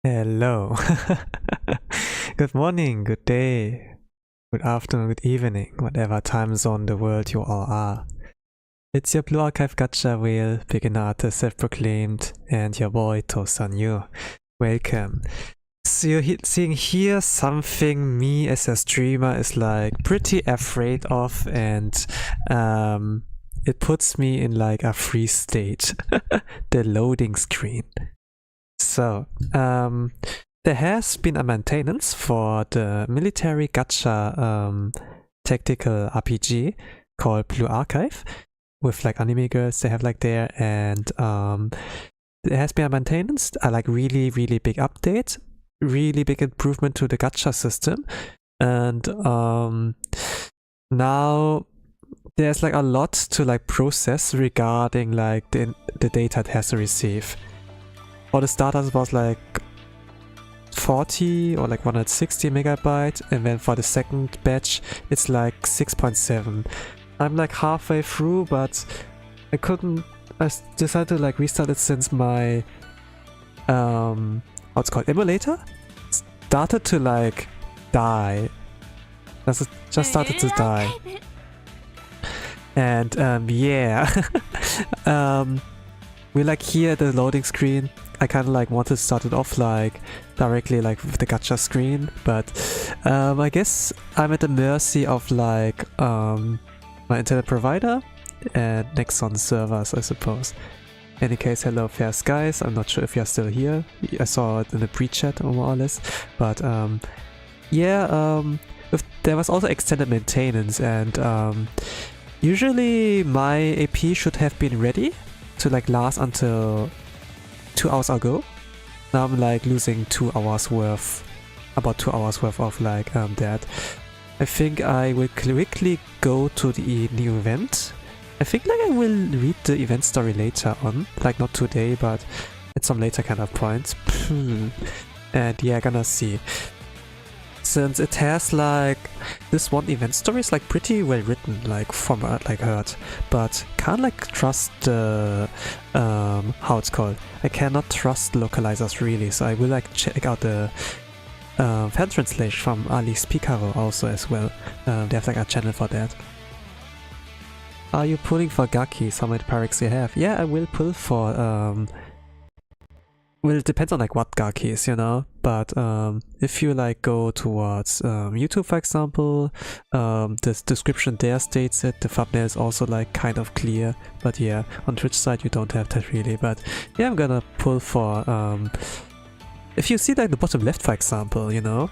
Hello. Good morning, good day, good afternoon, good evening, whatever time zone the world you all are. It's your Blue Archive Gacha whale, beginner artist, self-proclaimed, and your boy Tosanyu. Welcome. So you're seeing here something me as a streamer is like pretty afraid of, and it puts me in like a freeze state. The loading screen. So, there has been a maintenance for the military gacha tactical RPG called Blue Archive with like anime girls they have like there, and there has been a maintenance, a like really big update, really big improvement to the gacha system, and now there's like a lot to like process regarding like the data it has to receive. For the starters, it was like 40 or like 160 megabyte, and then for the second batch it's like 6.7. I'm like halfway through, but I decided to like restart it since my what's it called, emulator started to like die. Just started to die. And yeah. We like here at the loading screen. I kind of like wanted to start it off like directly like with the gacha screen, but I guess I'm at the mercy of like my internet provider and Nexon servers, I suppose. In any case, hello fair skies. I'm not sure if you're still here. I saw it in the pre-chat more or less, but yeah, there was also extended maintenance, and usually my AP should have been ready to like last until 2 hours ago. Now I'm like losing 2 hours worth, about 2 hours worth of like that. I think I will quickly go to the new event. I think like I will read the event story later on, like not today, but at some later kind of point. And yeah, gonna see. Since it has like this one event story is like pretty well written, like from what I heard, but can't like trust the how it's called. I cannot trust localizers really, so I will like check out the fan translation from Alice Picaro also as well. They have like a channel for that. Are you pulling for Gakis? How many parics you have? Yeah, I will pull for well, it depends on like what gakis, you know, but if you like go towards YouTube, for example, the description there states it, the thumbnail is also like kind of clear, but yeah, on Twitch side you don't have that really. But yeah, I'm gonna pull for if you see like the bottom left, for example, you know,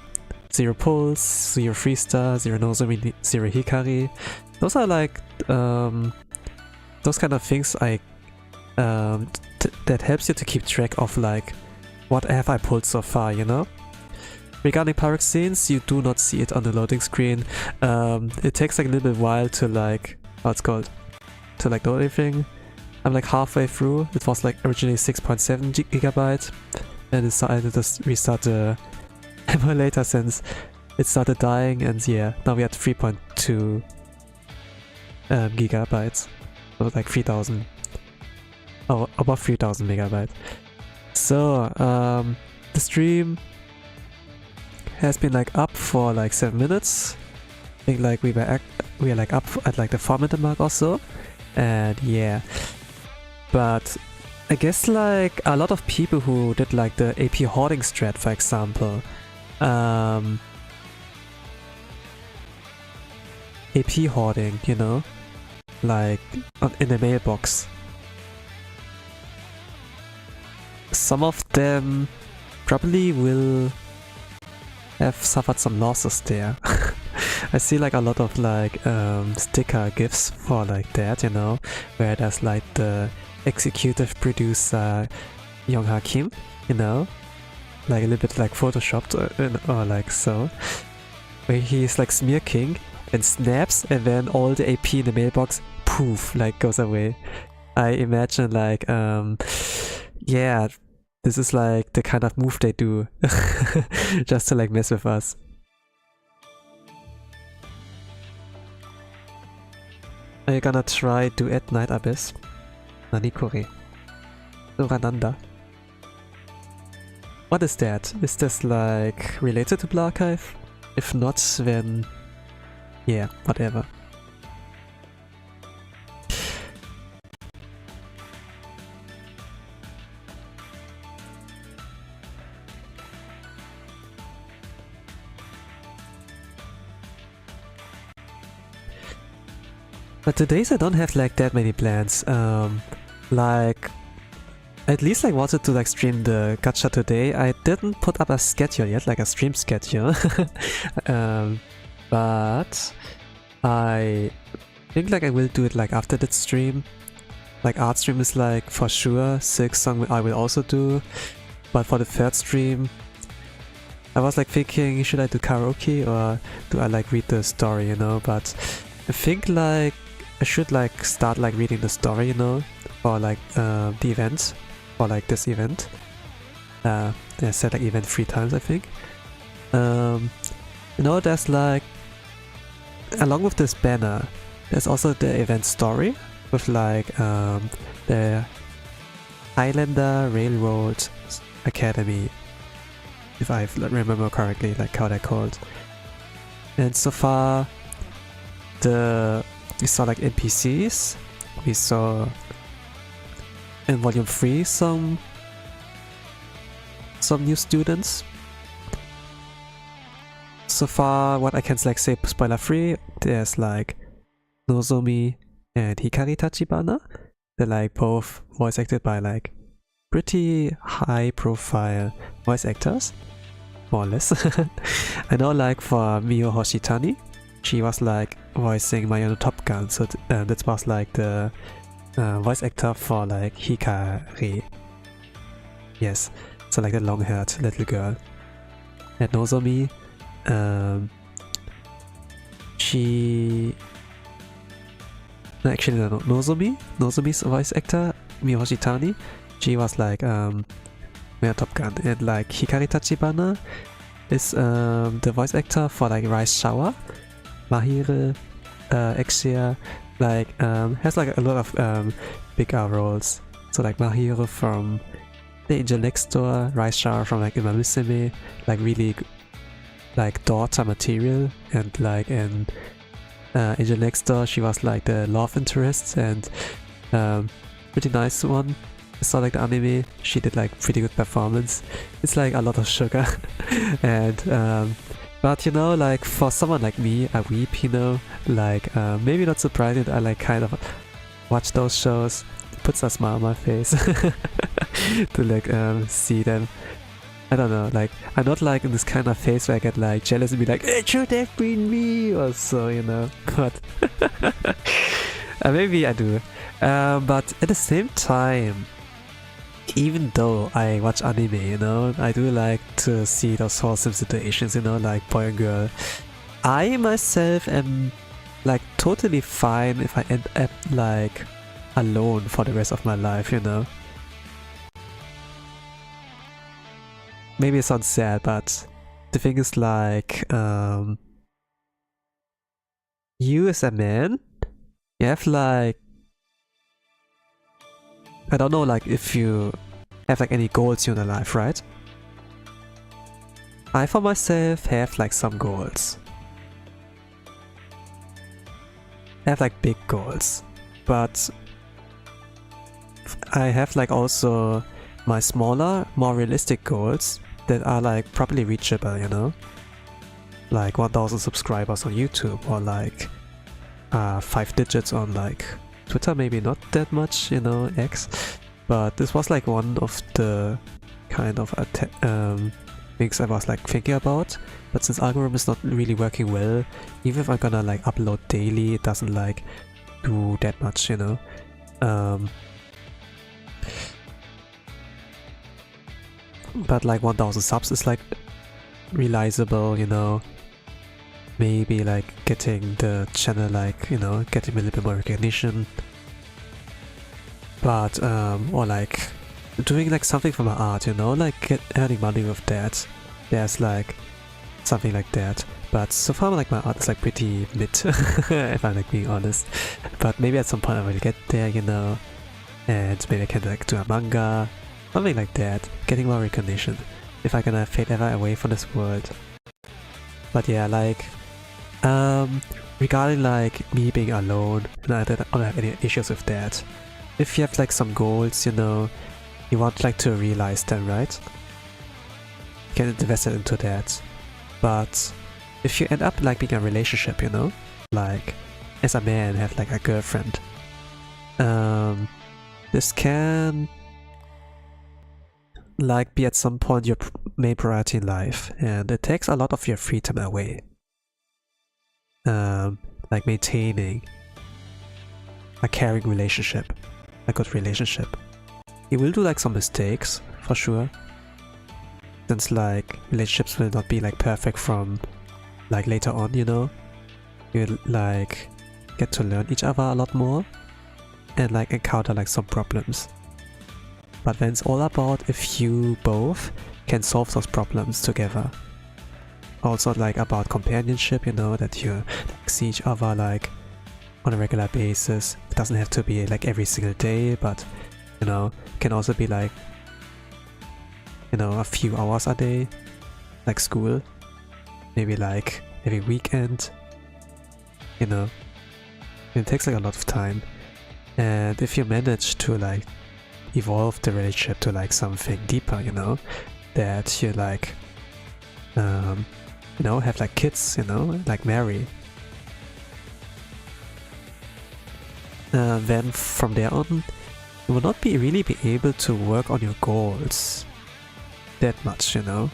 0 pulse, 0 freestar, 0 Nozomi, 0 Hikari, those are like those kind of things I that helps you to keep track of like what have I pulled so far, you know. Regarding pyroxenes, you do not see it on the loading screen. It takes like a little bit while to like, what's called, to like load everything. I'm like halfway through. It was like originally 6.7 gigabyte, and decided to just restart the emulator since it started dying, and yeah, now we at 3.2 gigabytes, so like 3000. Oh, above 3000 megabytes. So, the stream has been like up for like 7 minutes. I think like we are like up at like the 4-minute mark or so. And yeah. But I guess like a lot of people who did like the AP hoarding strat, for example, AP hoarding, you know, like in the mailbox. Some of them probably will have suffered some losses there. I see like a lot of like sticker gifs for like that, you know, where there's like the executive producer Young-ha Kim, you know, like a little bit like photoshopped or like so, where he's like smear king and snaps, and then all the AP in the mailbox poof like goes away. I imagine like yeah, this is like the kind of move they do just to like mess with us. Are you gonna try Duet Night Abyss? Nanikore. Urananda. What is that? Is this like related to Blue Archive? If not, then yeah, whatever. But today's I don't have like that many plans. Like at least I wanted to like stream the gacha today. I didn't put up a schedule yet, like a stream schedule. But I think like I will do it like after that stream. Like art stream is like for sure. Silk song I will also do. But for the third stream, I was like thinking, should I do karaoke or do I like read the story, you know? But I think like I should like start like reading the story, you know, for like the event, for like this event. I said like event 3 times, I think. You know, there's like, along with this banner, there's also the event story with like the Highlander Railroad Academy, if I remember correctly, like how they're called. And so far, we saw like NPCs, we saw in volume 3 some new students. So far, what I can like say spoiler free, there's like Nozomi and Hikari Tachibana. They're like both voice acted by like pretty high profile voice actors, more or less. I know like for Miyo Hoshitani, she was like voicing Mayano Top Gun, so that was like the voice actor for like Hikari. Yes, so like the long-haired little girl. And Nozomi, actually no, Nozomi's voice actor, Miyo Hoshitani, she was like Mayano Top Gun, and like Hikari Tachibana is the voice actor for like Rice Shower. Mahire, Exia, like has like a lot of bigger roles. So like Mahire from The Angel Next Door, Rice Shower from like Umamusume, like really like daughter material, and like in Angel Next Door she was like the love interest and pretty nice one. I saw like the anime, she did like pretty good performance. It's like a lot of sugar. And but you know, like for someone like me, a weep, you know, like maybe not surprising that I like kind of watch those shows. Puts a smile on my face to like see them. I don't know, like I'm not like in this kind of phase where I get like jealous and be like, it should have been me or so, you know. But maybe I do. But at the same time, even though I watch anime, you know, I do like to see those wholesome situations, you know, like boy and girl. I myself am like totally fine if I end up like alone for the rest of my life, you know. Maybe it sounds sad, but the thing is like, you as a man, you have like, I don't know, like if you have like any goals in your life, right? I for myself have like some goals. I have like big goals, but I have like also my smaller, more realistic goals that are like probably reachable, you know? Like 1000 subscribers on YouTube, or like 5 digits on like Twitter, maybe not that much, you know, X. But this was like one of the kind of things I was like thinking about. But since algorithm is not really working well, even if I'm gonna like upload daily, it doesn't like do that much, you know. But like 1000 subs is like realizable, you know. Maybe like getting the channel like, you know, getting a little bit more recognition. But or like doing like something for my art, you know, like earning money with that. There's like something like that. But so far like my art is like pretty mid, if I'm like being honest. But maybe at some point I will get there, you know. And maybe I can like do a manga, something like that, getting more recognition if I'm gonna fade ever away from this world. But yeah, like regarding like me being alone, and I don't have any issues with that. If you have like some goals, you know, you want like to realize them, right? You can invest it into that. But if you end up like being in a relationship, you know, like as a man have like a girlfriend, this can like be at some point your main priority in life, and it takes a lot of your free time away. Like maintaining a caring relationship, a good relationship. You will do like some mistakes for sure, since like relationships will not be like perfect from like later on, you know. You'll like get to learn each other a lot more and like encounter like some problems. But then it's all about if you both can solve those problems together. Also like about companionship, you know, that you like, see each other like on a regular basis. It doesn't have to be like every single day, but you know, it can also be like, you know, a few hours a day, like school, maybe like every weekend, you know. It takes like a lot of time, and if you manage to like evolve the relationship to like something deeper, you know, that you like you know, have like kids, you know, like marry, then from there on you will not really be able to work on your goals that much, you know.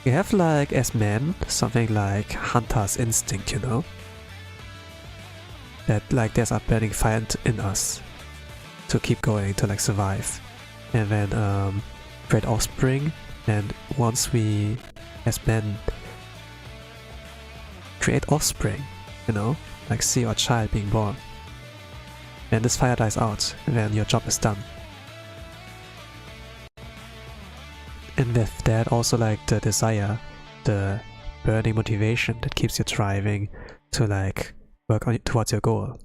You have like as men something like hunter's instinct, you know, that like there's a burning fire in us to keep going, to like survive, and then create offspring. And once we as men create offspring, you know, like see your child being born, and this fire dies out, and then your job is done. And with that also like the desire, the burning motivation that keeps you driving to like work on towards your goal.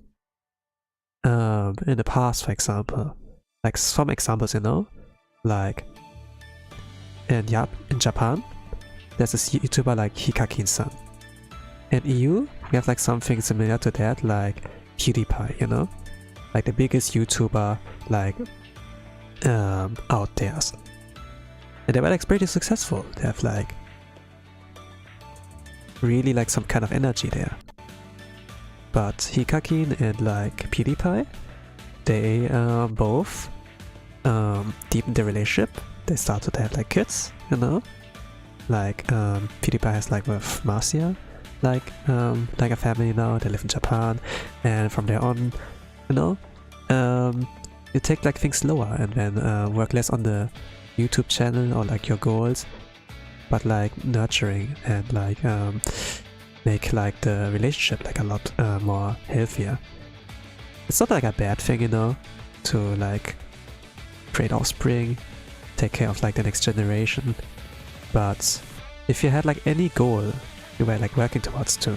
In the past, for example, like some examples, you know, like in Japan, there's this YouTuber like Hikari-san. In EU, we have like something similar to that, like PewDiePie, you know? Like the biggest YouTuber like out there. And they were like pretty successful. They have like really like some kind of energy there. But Hikari and like PewDiePie, they both deepened their relationship. They started to have like kids, you know? Like PewDiePie has like with Marcia like a family now. They live in Japan, and from there on, you know, you take like things slower and then work less on the YouTube channel or like your goals, but like nurturing and like make like the relationship like a lot more healthier. It's not like a bad thing, you know, to like create offspring, take care of like the next generation. But if you had like any goal you were like working towards to,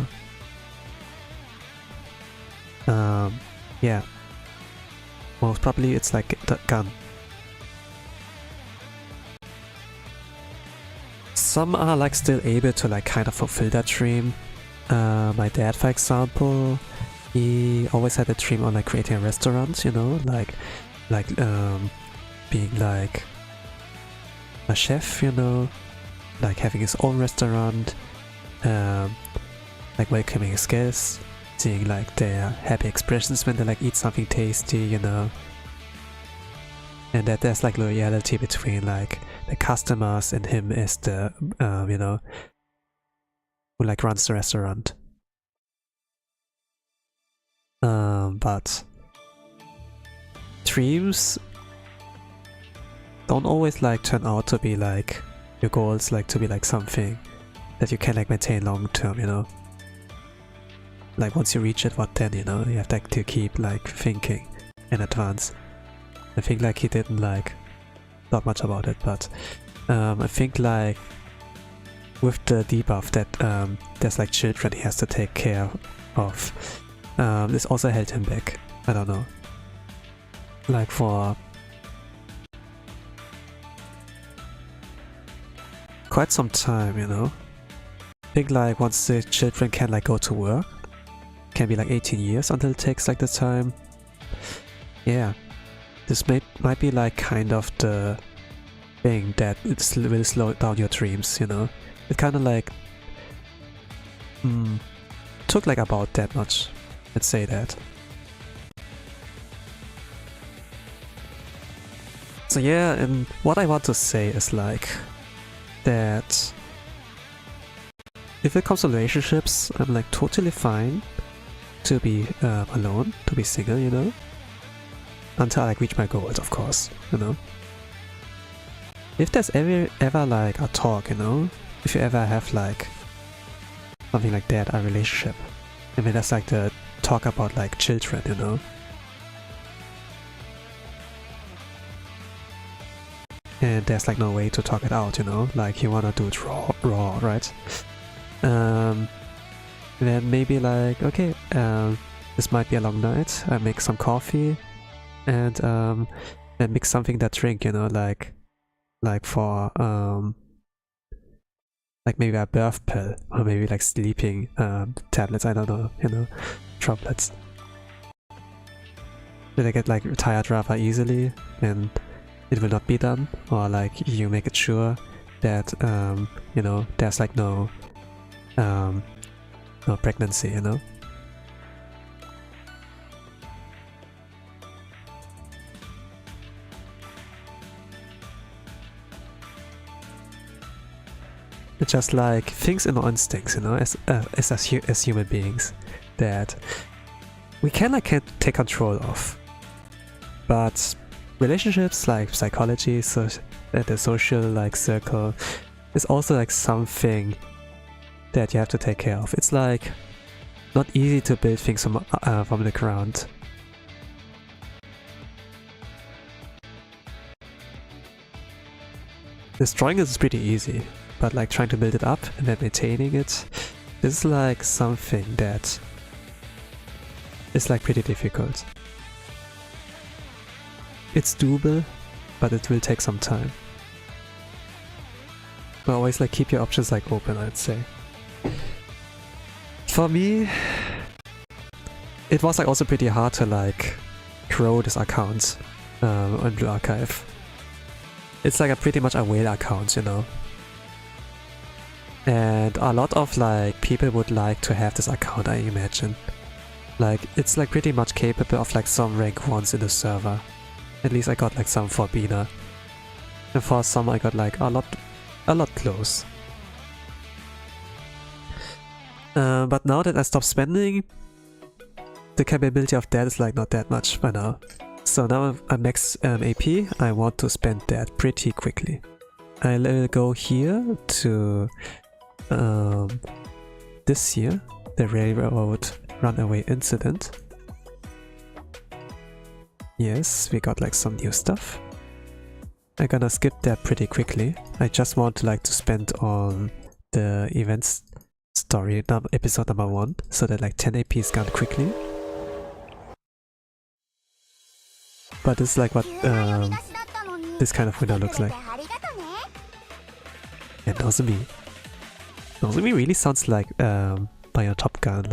yeah, most probably it's like gone. Some are like still able to like kind of fulfill that dream. My dad, for example, he always had a dream on like creating a restaurant, you know, like being like a chef, you know, like having his own restaurant, like welcoming his guests, seeing like their happy expressions when they like eat something tasty, you know, and that there's like loyalty between like the customers and him as the you know, who like runs the restaurant. But dreams don't always like turn out to be like your goals, like to be like something that you can like maintain long term, you know. Like once you reach it, what then, you know? You have like to keep like thinking in advance. I think like he didn't like thought much about it, but I think like with the debuff that there's like children he has to take care of, this also held him back. I don't know. Like for quite some time, you know. I think like once the children can like go to work, can be like 18 years until it takes like the time. Yeah, this might be like kind of the thing that it will slow down your dreams, you know. It kind of like took like about that much, let's say that. So yeah, and what I want to say is like that if it comes to relationships, I'm like totally fine to be alone, to be single, you know, until I like reach my goals, of course, you know. If there's ever like a talk, you know, if you ever have like something like that, a relationship, I mean that's like the talk about like children, you know. And there's like no way to talk it out, you know, like you wanna do it raw, right? Then maybe like, okay, this might be a long night, I make some coffee and mix something that drink, you know, like for like maybe a birth pill or maybe like sleeping tablets, I don't know, you know, droplets. Did I get like tired rather easily and it will not be done, or like you make it sure that you know, there's like no pregnancy, you know. It's just like things in our instincts, you know, as human beings that we can't take control of. But relationships, like psychology, so the social like circle, is also like something that you have to take care of. It's like not easy to build things from the ground. Destroying it is pretty easy, but like trying to build it up and then maintaining it, this is like something that is like pretty difficult. It's doable, but it will take some time. But always like keep your options like open, I'd say. For me, it was like also pretty hard to like grow this account on Blue Archive. It's like a pretty much a whale account, you know. And a lot of like people would like to have this account, I imagine. Like it's like pretty much capable of like some rank 1s in the server. At least I got like some for Bina. And for some I got like a lot close. But now that I stopped spending, the capability of that is like not that much by now. So now I'm max AP, I want to spend that pretty quickly. I'll go here to this here, the railroad runaway incident. Yes, we got like some new stuff. I'm gonna skip that pretty quickly. I just want to like to spend on the events story episode number 1, so that like 10 AP is gone quickly. But this is like what this kind of window looks like. And Nozomi. Nozomi really sounds like by a Top Gun,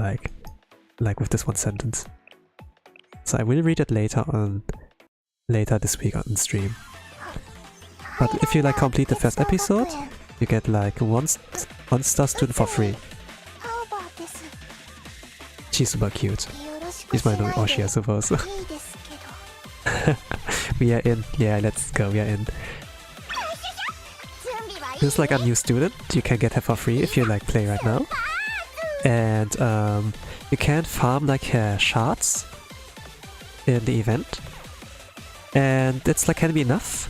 like with this one sentence. So I will read it later this week on stream. But if you like complete the first episode, you get like one star student for free. She's super cute. She's my new Oshi, I suppose. We are in. Yeah, let's go. We are in. This is like a new student. You can get her for free if you like play right now. And you can farm like her shards in the event. And it's like can be enough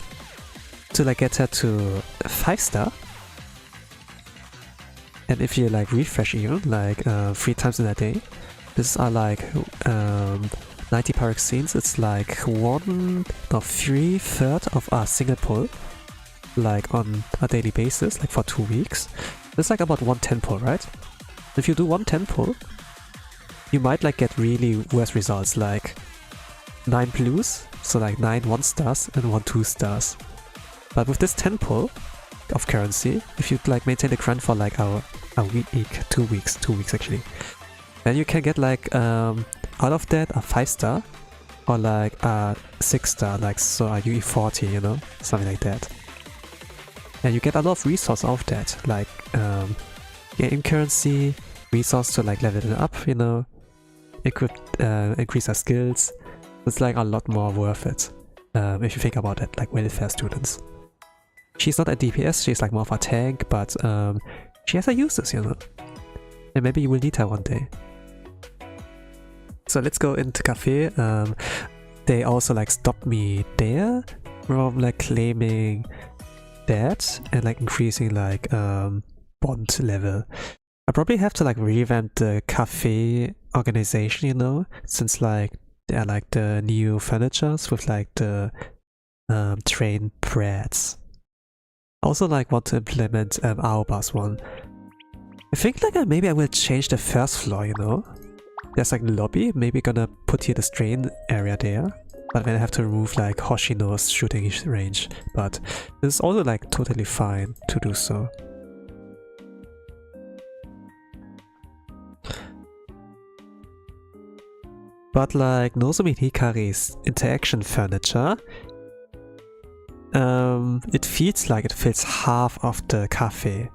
to like get her to 5 star. And if you like refresh even like 3 times in a day, these are like 90 paroxenes. It's like 1/3 of a single pull, like on a daily basis, like for 2 weeks. It's like about 1 10 pull, right? If you do 1 10 pull, you might like get really worse results, like 9 blues, so like 9 1 stars and 1 2 stars. But with this 10 pull of currency, if you like maintain the grind for like a week, 2 weeks actually, then you can get like out of that a 5 star or like a 6 star, like so a UE40, you know, something like that. And you get a lot of resource of that, like in currency, resource to like level it up, you know, it could increase our skills. It's like a lot more worth it if you think about it, like welfare students. She's not a DPS, she's like more of a tank, but she has her uses, you know. And maybe you will need her one day. So let's go into cafe. They also like stopped me there from like claiming that and like increasing like bond level. I probably have to like revamp the cafe organization, you know, since like they are like the new furnitures with like the train breads. I also like want to implement Aoba's one. I think like maybe I will change the first floor, you know. There's like the lobby, maybe gonna put here the strain area there. But then I have to remove like Hoshino's shooting range. But this is also like totally fine to do so. But like Nozomi and Hikari's interaction furniture, it feels like it fills half of the cafe.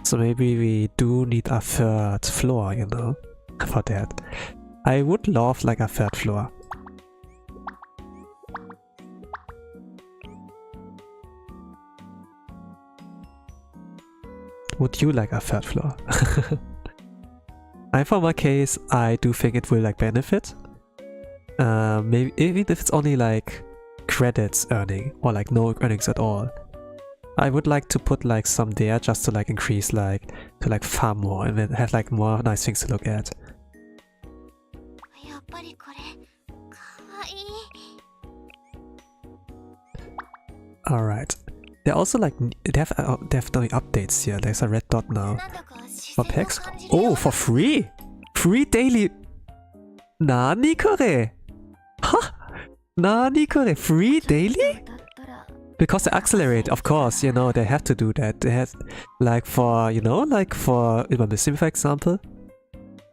So maybe we do need a 3rd floor, you know, for that. I would love like a 3rd floor. Would you like a 3rd floor? For my case, I do think it will like benefit. Maybe even if it's only like credits earning or like no earnings at all. I would like to put like some there just to like increase like to like farm more and then have like more nice things to look at. Alright. They're also like they have definitely updates here. There's a red dot now. For packs? Oh, for free! Free daily! Nani kore? Huh? Nani kore? Free daily? Because they accelerate, of course, you know, they have to do that. They have, like for, you know, like for Imamissim, for example,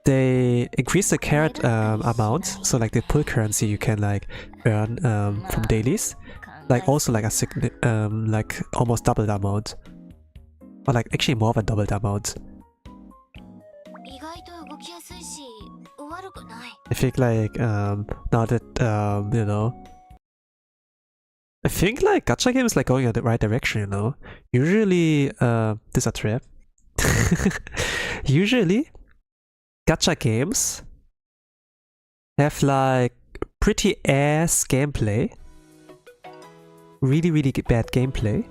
they increase the carrot amount, so like the pull currency you can like earn from dailies, like also like a like almost double the amount, or like actually more than double the amount. I think like now that you know, I think like gacha game is like going in the right direction, you know. Usually this is a trap. Usually gacha games have like pretty ass gameplay, really bad gameplay,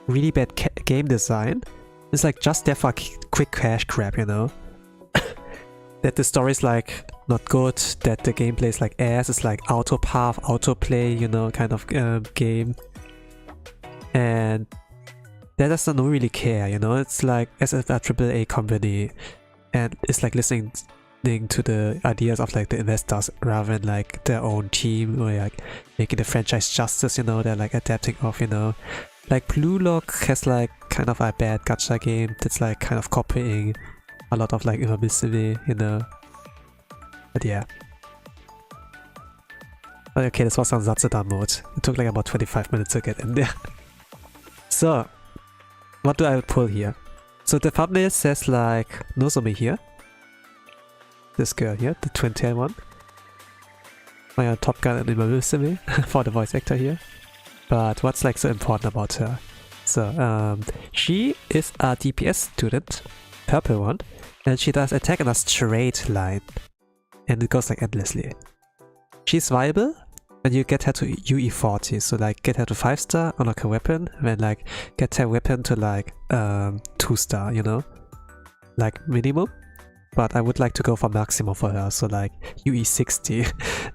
really bad game design. It's like just there for quick cash grab, you know. That the story is like not good, that the gameplay is like ass, it's like auto path, auto play, you know, kind of game. And that doesn't really care, you know. It's like as a AAA company, and it's like listening to the ideas of like the investors rather than like their own team, or like making the franchise justice, you know. They're like adapting off, you know. Like Blue Lock has like kind of a bad gacha game that's like kind of copying a lot of like Invincible, you know. But yeah. Okay, this was on Zatsudan mode. It took like about 25 minutes to get in there. So, what do I pull here? So the thumbnail says like Nozomi here. This girl here, the twin tail one. My Top Gun and Invincible for the voice actor here. But what's like so important about her? So, she is a DPS student, purple one, and she does attack in a straight line. And it goes like endlessly. She's viable when you get her to UE40, so like get her to 5-star, unlock her weapon, and then like get her weapon to like 2-star, you know? Like minimum. But I would like to go for maximum for her, so like UE60.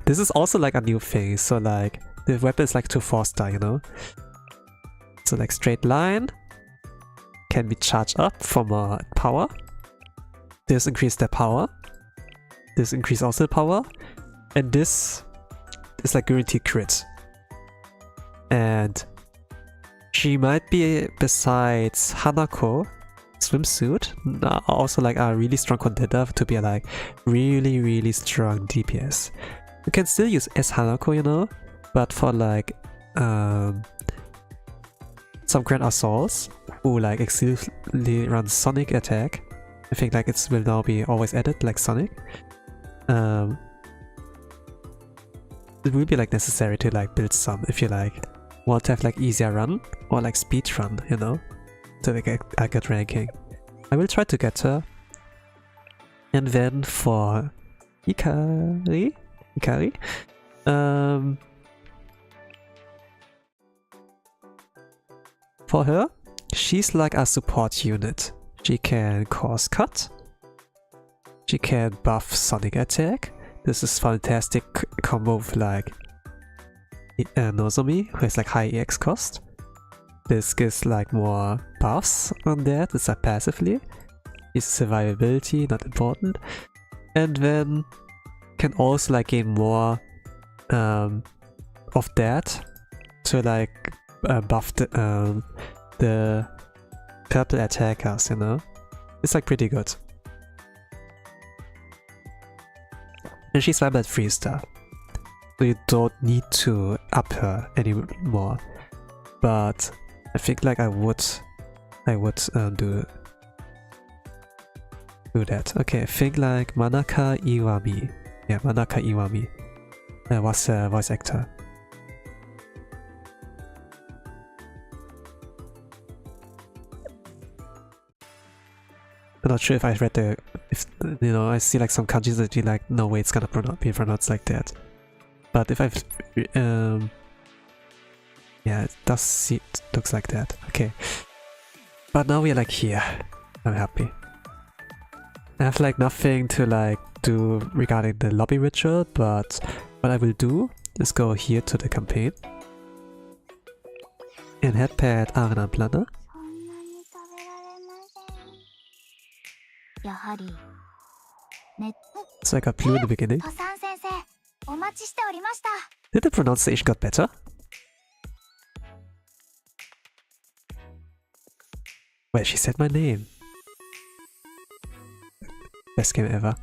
This is also like a new thing, so like the weapon is like to 4-star, you know? So like straight line can be charged up for more power. This increases their power. This increases also power. And this is like guaranteed crit. And she might be, besides Hanako swimsuit, also like a really strong contender to be like really strong DPS. You can still use S Hanako, you know, but for like some Grand Assaults who like exclusively run Sonic attack, I think like it will now be always added like Sonic. It will be like necessary to like build some if you like want to have like easier run or like speed run, you know, to like a good ranking. I will try to get her. And then for Hikari, for her, she's like a support unit. She can cause cut. She can buff Sonic attack. This is fantastic combo with like Nozomi, who has like high EX cost. This gives like more buffs on that, it's like passively. Is survivability, not important. And then can also like gain more of that to like buff the purple attackers, you know? It's like pretty good. And she's viable at 3-star. So you don't need to up her anymore. But I think like I would do that. Okay, I think like Manaka Iwami. Yeah, Manaka Iwami was a voice actor. I'm not sure if I read the, you know, I see like some kanjis that you like, no way it's gonna be pronounced like that. But if I've, yeah, it does see, it looks like that. Okay. But now we are like here. I'm happy. I have like nothing to like do regarding the lobby ritual, but what I will do is go here to the campaign and head pad Arena Planner. So I got blue in the beginning. Did the pronunciation got better? Well, she said my name. Best game ever.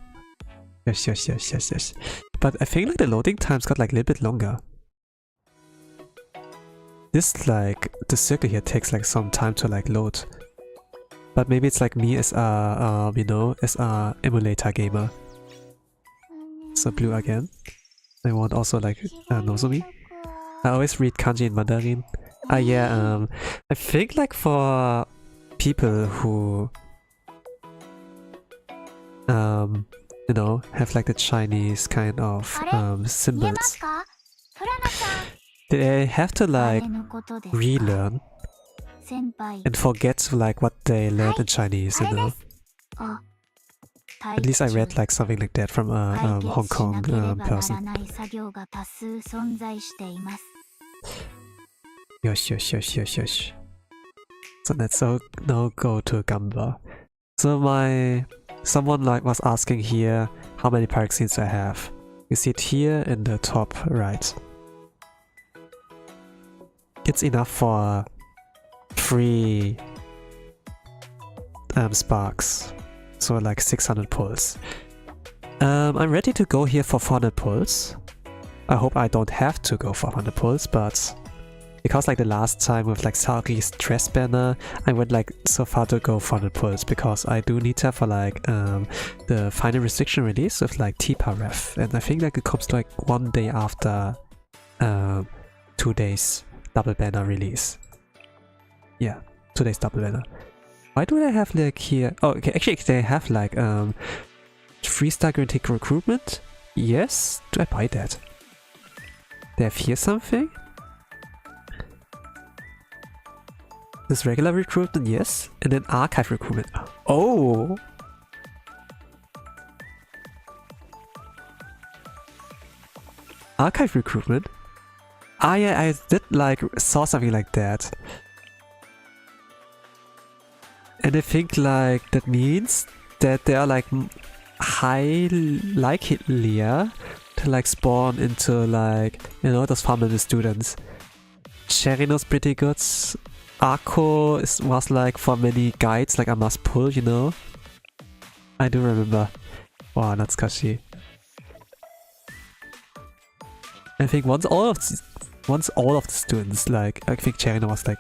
Yes. But I think like the loading times got like a little bit longer. This like the circle here takes like some time to like load. But maybe it's like me as a you know, as a emulator gamer. So blue again. I want also like Nozomi. I always read kanji in Mandarin. Yeah, I think like for people who you know, have like the Chinese kind of symbols, they have to like relearn and forget like what they learned in Chinese, you know. At least I read like something like that from a Hong Kong person. Yosh. So let's now go to Gamba. So someone like was asking here how many pyroxenes I have. You see it here in the top right. It's enough for 3 sparks. So like 600 pulls. I'm ready to go here for 400 pulls. I hope I don't have to go for 100 pulls, but because like the last time with like Saori's Stress Banner, I went like so far to go 400 pulls because I do need that for like the final restriction release with like TPA-Ref, and I think like it comes to like 1 day after 2 days double banner release. Yeah, 2 days double banner. Why do they have like here? Oh, okay, actually they have like 3-star guaranteed recruitment. Yes, do I buy that? They have here something. This regular recruitment, yes, and then archive recruitment. Oh! Archive recruitment? Ah yeah, I did like saw something like that. And I think like that means that they are like high likelier to like spawn into like, you know, those farmable students. Cherino's pretty good. Arco was like for many guides, like a must pull, you know? I do remember. Wow, Natsukashi. I think once all of the students, like, I think Cherino was like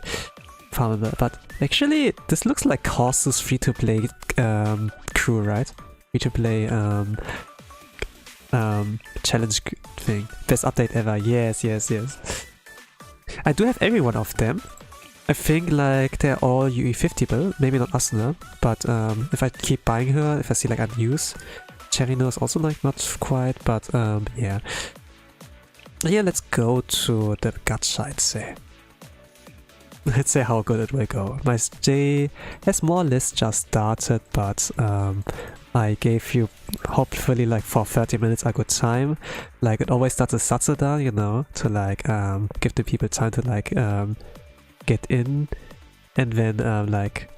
farmable, but actually this looks like Corsus free-to-play crew, right? Free-to-play challenge thing. Best update ever, yes. I do have every one of them. I think like they're all UE50able, maybe not Asuna, but if I keep buying her, if I see like unused. Cherino is also like not quite, but yeah. Yeah, let's go to the gacha, I'd say. Let's say how good it will go. My day has more or less just started, but I gave you hopefully like for 30 minutes a good time. Like it always starts a Satsuda, you know, to like give the people time to like get in and then like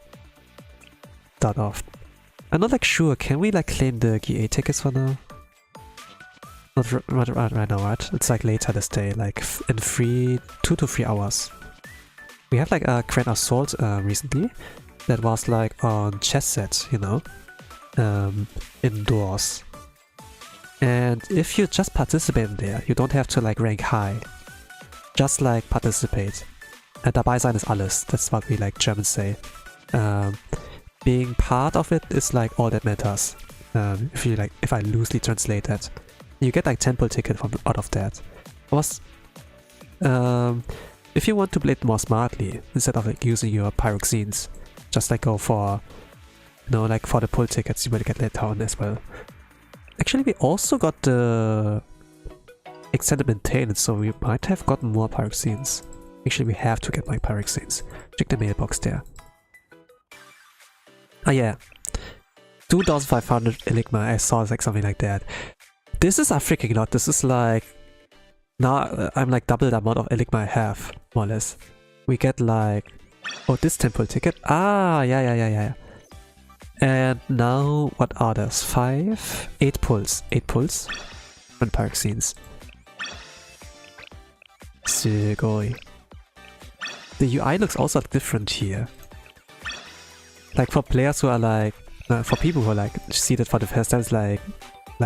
start off. I'm not like sure, can we like claim the GA tickets for now? Not right now, right? It's like later this day, like in 2 to 3 hours. We have like a Grand Assault recently that was like on chess set, you know, indoors. And if you just participate in there, you don't have to like rank high. Just like participate. Dabei sein ist alles. That's what we like Germans say. Being part of it is like all that matters. If I loosely translate that, you get like 10 pull ticket from out of that. If you want to play it more smartly, instead of like using your pyroxenes, just like go for, you know, like for the pull tickets, you will get let down as well. Actually, we also got the extended maintenance, so we might have gotten more pyroxenes. Actually, we have to get my pyroxenes. Check the mailbox there. Oh yeah, 2,500 Eligma. I saw like something like that. This is a freaking lot. This is like, now I'm like double the amount of Eligma I have, more or less. We get like, oh, this temple ticket. Ah, yeah. And now what are those? 8 pulls. 8 pulls. And pyroxenes. Sugoi. The UI looks also different here. Like for players who are like for people who like see that for the first time, it's like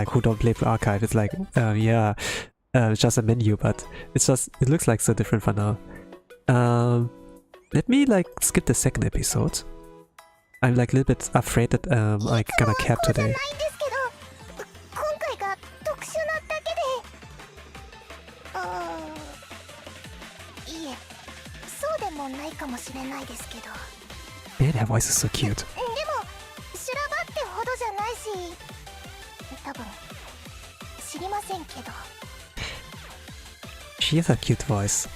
who don't play Blue Archive, it's like yeah, it's just a menu, but it looks like so different for now. Let me like skip the second episode. I'm like a little bit afraid that I'm gonna cap today. Man, her voice is so cute. She has a cute voice.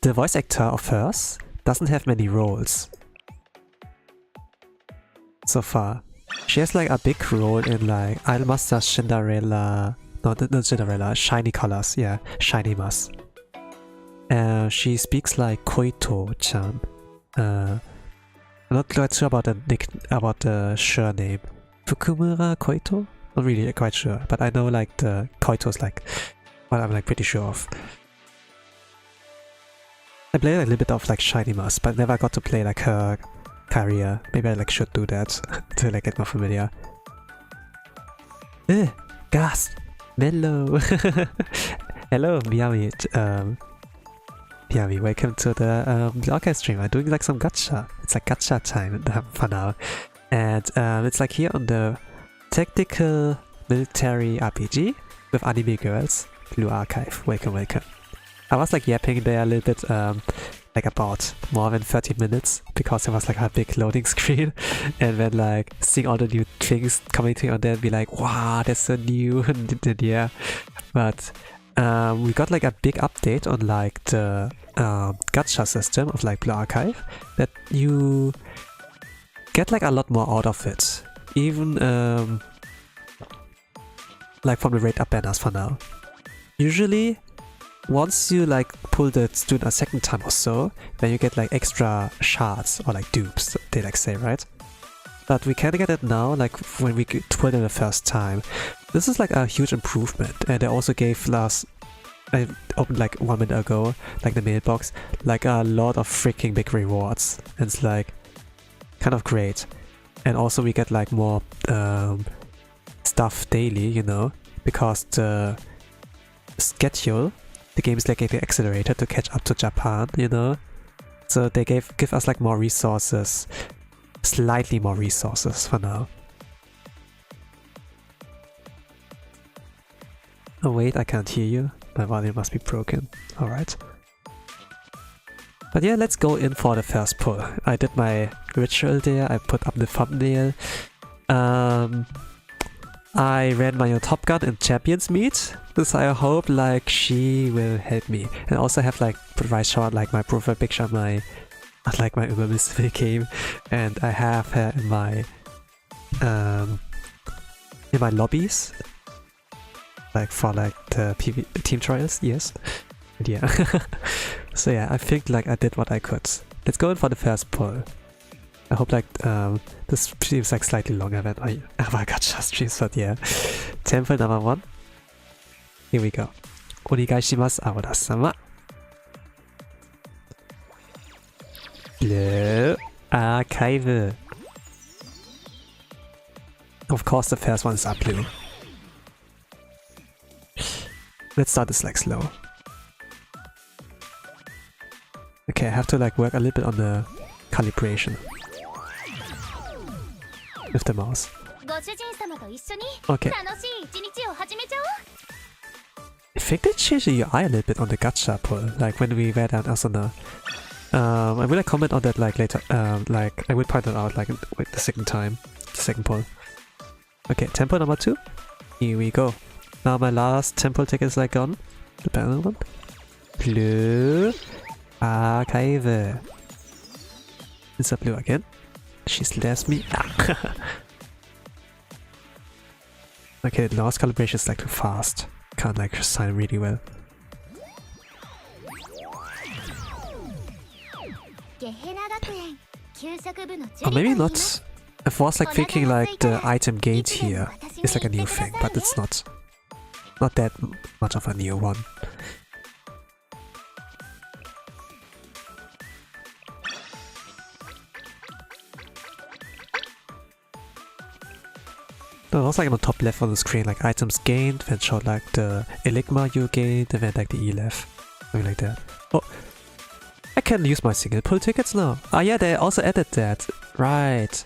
The voice actor of hers doesn't have many roles so far. She has like a big role in like Idolmaster Cinderella, not Cinderella, Shiny Colors, yeah, Shiny Mask. She speaks like Koito-chan. I'm not quite sure about the surname. Fukumura Koito? Not really quite sure, but I know like the Koito is like what I'm like pretty sure of. I played a little bit of like Shiny Mask, but never got to play like her career. Maybe I like should do that to like get more familiar. Gas! Mellow! Hello, Miyawi. Miyawi, welcome to the Archive stream. I'm doing like some gacha. It's like gacha time for now. And it's like here on the tactical military RPG with anime girls. Blue Archive. Welcome, welcome. I was like yapping there a little bit, like about more than 30 minutes because there was like a big loading screen, and then like seeing all the new things coming to you on there and be like, wow, that's so new. And yeah, but we got like a big update on like the gacha system of like Blue Archive, that you get like a lot more out of it, even like from the rate up banners for now. Usually, once you like pull the student a second time or so, then you get like extra shards or like dupes, they like say, right? But we can't get it now, like when we pulled it the first time. This is like a huge improvement, and they also gave I opened like 1 minute ago, like the mailbox, like a lot of freaking big rewards. And it's like kind of great. And also we get like more stuff daily, you know, because the schedule, the game is like getting accelerated to catch up to Japan, you know. So they give us like more resources, slightly more resources for now. Oh wait, I can't hear you. My volume must be broken. Alright. But yeah, let's go in for the first pull. I did my ritual there, I put up the thumbnail. I ran my own Top Gun in Champions Meet, so I hope like she will help me. And also have like right shot like my profile picture on my Mystical game, and I have her in my lobbies, like for like the team trials, yes. And yeah. So yeah, I think like I did what I could. Let's go in for the first pull. I hope like this seems like slightly longer than I ever got just streams, but yeah. Temple number 1. Here we go. Onegaishimasu, Awada-sama. Blue Archive. Of course the first ones are blue. Let's start this like slow. Okay, I have to like work a little bit on the calibration with the mouse. Okay. I think they changed the UI a little bit on the gacha pull, like when we were down Asuna. I will like comment on that like later, like I will point it out like with the second pull. Okay, temple number 2. Here we go. Now my last temple ticket is like gone. The banner one. Blue Archive. It's a blue again. She slaps me. Okay, the last calibration is like too fast. Can't like sign really well. Or maybe not. I was like thinking like the item gained here is like a new thing, but it's not. Not that much of a new one. No, it was like on the top left on the screen, like items gained, then showed like the Enigma you gained, and then like the ELEF. Something like that. Oh, I can use my single pull tickets now. Ah yeah, they also added that. Right.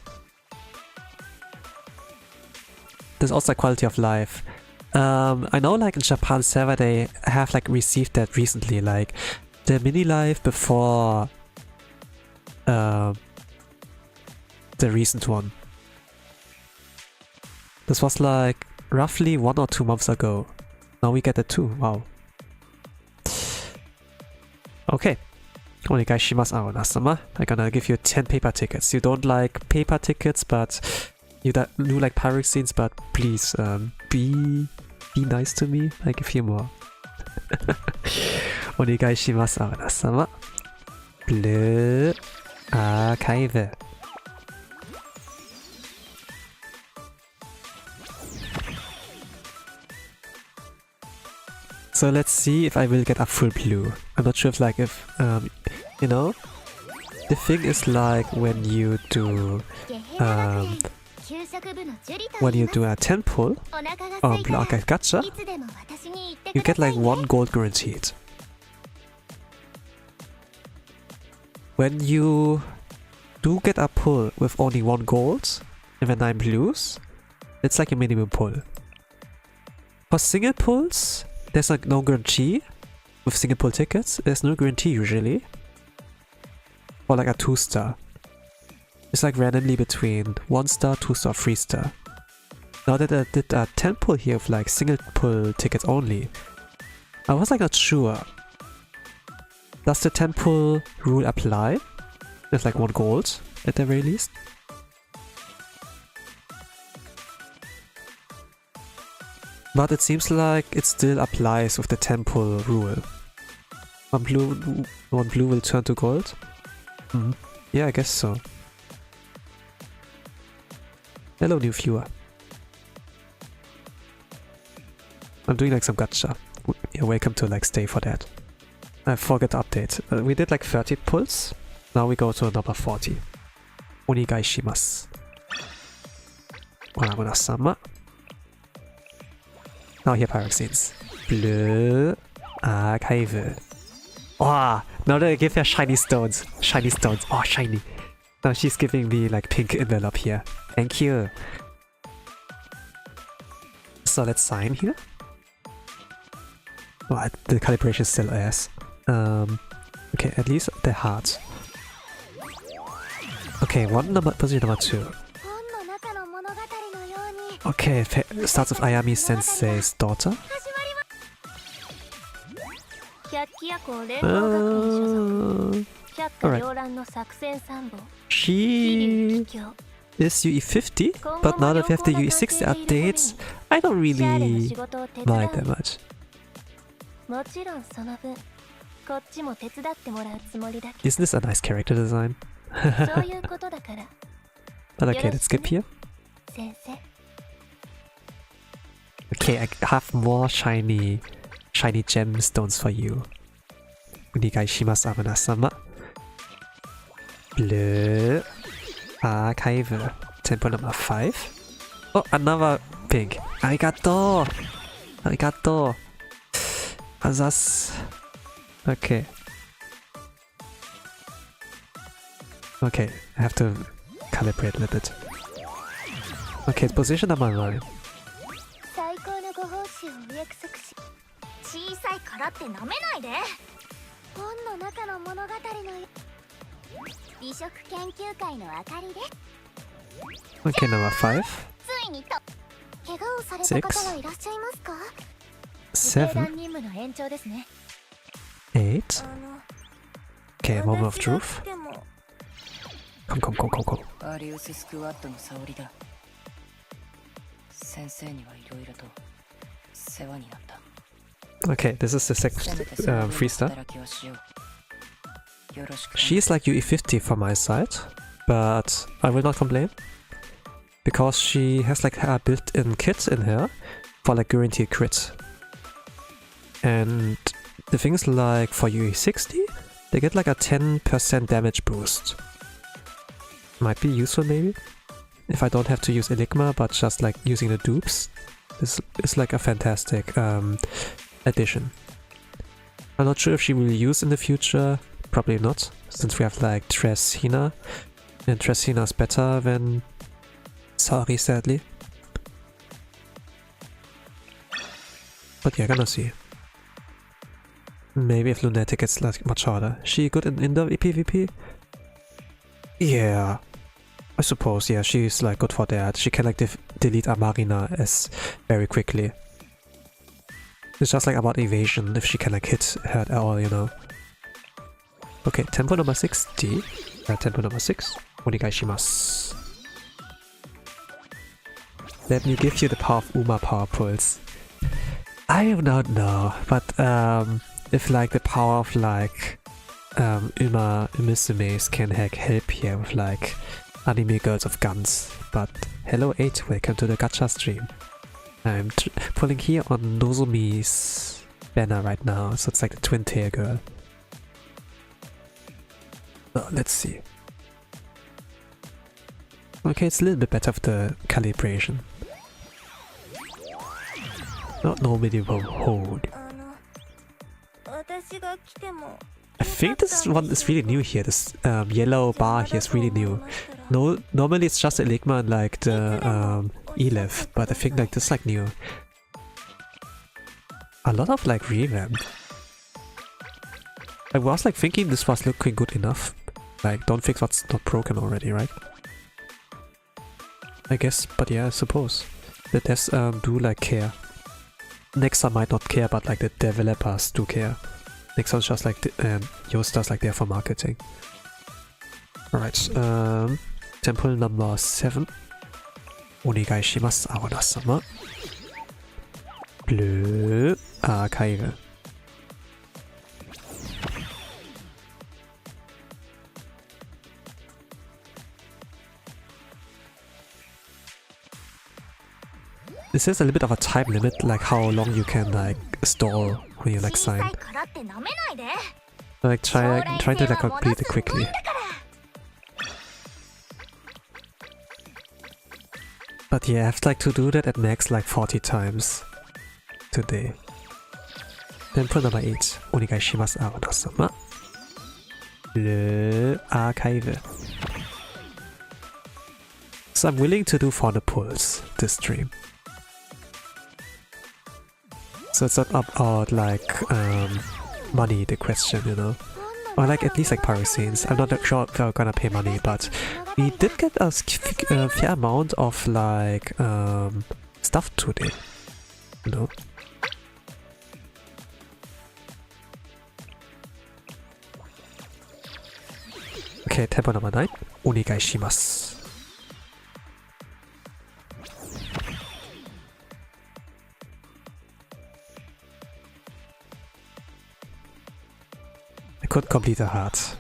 There's also quality of life. I know like in Japan server they have like received that recently, like the mini life before the recent one. This was like roughly 1 or 2 months ago. Now we get it too. Wow. Okay. Onegaishimasu, Aona-sama. I'm gonna give you 10 paper tickets. You don't like paper tickets, but you do like pirate scenes, but please be nice to me. I give you more. Onegaishimasu, Aona-sama. Blue Archive. So let's see if I will get a full blue. I'm not sure if like if you know, the thing is like when you do a 10 pull on Archive Gacha, you get like 1 gold guaranteed. When you do get a pull with only 1 gold and then 9 blues, it's like a minimum pull. For single pulls, there's like no guarantee. With single pull tickets, there's no guarantee usually. Or like a 2-star. It's like randomly between 1-star, 2-star, 3-star. Now that I did a 10 pull here with like single pull tickets only, I was like not sure. Does the 10 pull rule apply? There's like 1 gold at the very least. But it seems like it still applies with the 10 pull rule. 1 blue will turn to gold? Yeah, I guess so. Hello, new viewer. I'm doing like some gacha. You're welcome to like stay for that. I forgot to update. We did like 30 pulls. Now we go to number 40. Onegaishimasu. Oona-sama. Now here pirate scenes. Blue Archive. Oh, now they give her shiny stones. Shiny stones. Oh, shiny. Now she's giving me like pink envelope here. Thank you. So let's sign here. Oh, the calibration is still ass. Okay, at least the heart. Okay, position number 2. Okay, it starts with Ayami Sensei's daughter. Alright. She is UE50, but now that we have the UE60 updates, I don't really like that much. Isn't this a nice character design? But okay, let's skip here. Okay, I have more shiny gemstones for you. Onegaishimasu, Aona-sama. Blue Archive. Temple number 5. Oh, another pink. Arigato! Arigato! Azas. Okay. Okay, I have to calibrate a little bit. Okay, position number 9. Okay, number 5. 6. 7. 8. Okay, moment of truth. Come. Okay, this is the second 3-star. She's like UE50 from my side, but I will not complain. Because she has like a built-in kit in her for like guaranteed crit. And the thing is like for UE60, they get like a 10% damage boost. Might be useful maybe. if I don't have to use Enigma, but just like using the dupes, this is like a fantastic addition. I'm not sure if she will use in the future, probably not, since we have like Tressina, and Tressina is better than Sari, sadly. But yeah, gonna see. Maybe if Lunatic gets like much harder. She good in the PvP? Yeah, I suppose, yeah, she's like good for that. She can like delete Amarina as very quickly. It's just like about evasion, if she can like hit her at all, you know. Okay, tempo number 60. Tempo number 6. Onigai shimasu. Let me give you the power of Uma Power Pulse. I do not know, but if like the power of like Uma Musumes can help here with like anime girls of guns. But hello 8, welcome to the gacha stream. I'm pulling here on Nozomis Banner right now, so it's like the twin tail girl. Oh, let's see. Okay, it's a little bit better with the calibration. Not no minimum hold. I think this one is really new here. This yellow bar here is really new. No, normally it's just Enigma and like the Elif, but I think like this is like new. A lot of like revamp. I was like thinking this was looking good enough. Like, don't fix what's not broken already, right? I guess, but yeah, I suppose. The devs do like care. Nexa might not care, but like the developers do care. Nexa's just like Yosta's like there for marketing. Alright, temple number 7. Onegai shimasu, Arona-sama. Bleu, Archive. This is a little bit of a time limit, like how long you can like stall when you like sign. Like trying to like complete it quickly. But yeah, I have like to do that at max like 40 times today. Then for number 8, Onigai shimasu, Arona-sama. Le Archive. So I'm willing to do 400 pulls this stream. So it's not about like money, the question, you know, or like at least like pyrocines. I'm not sure if we're gonna pay money, but we did get a fair amount of like stuff today, you know. Okay, tempo number 9. Onegai shimasu. I could complete a heart.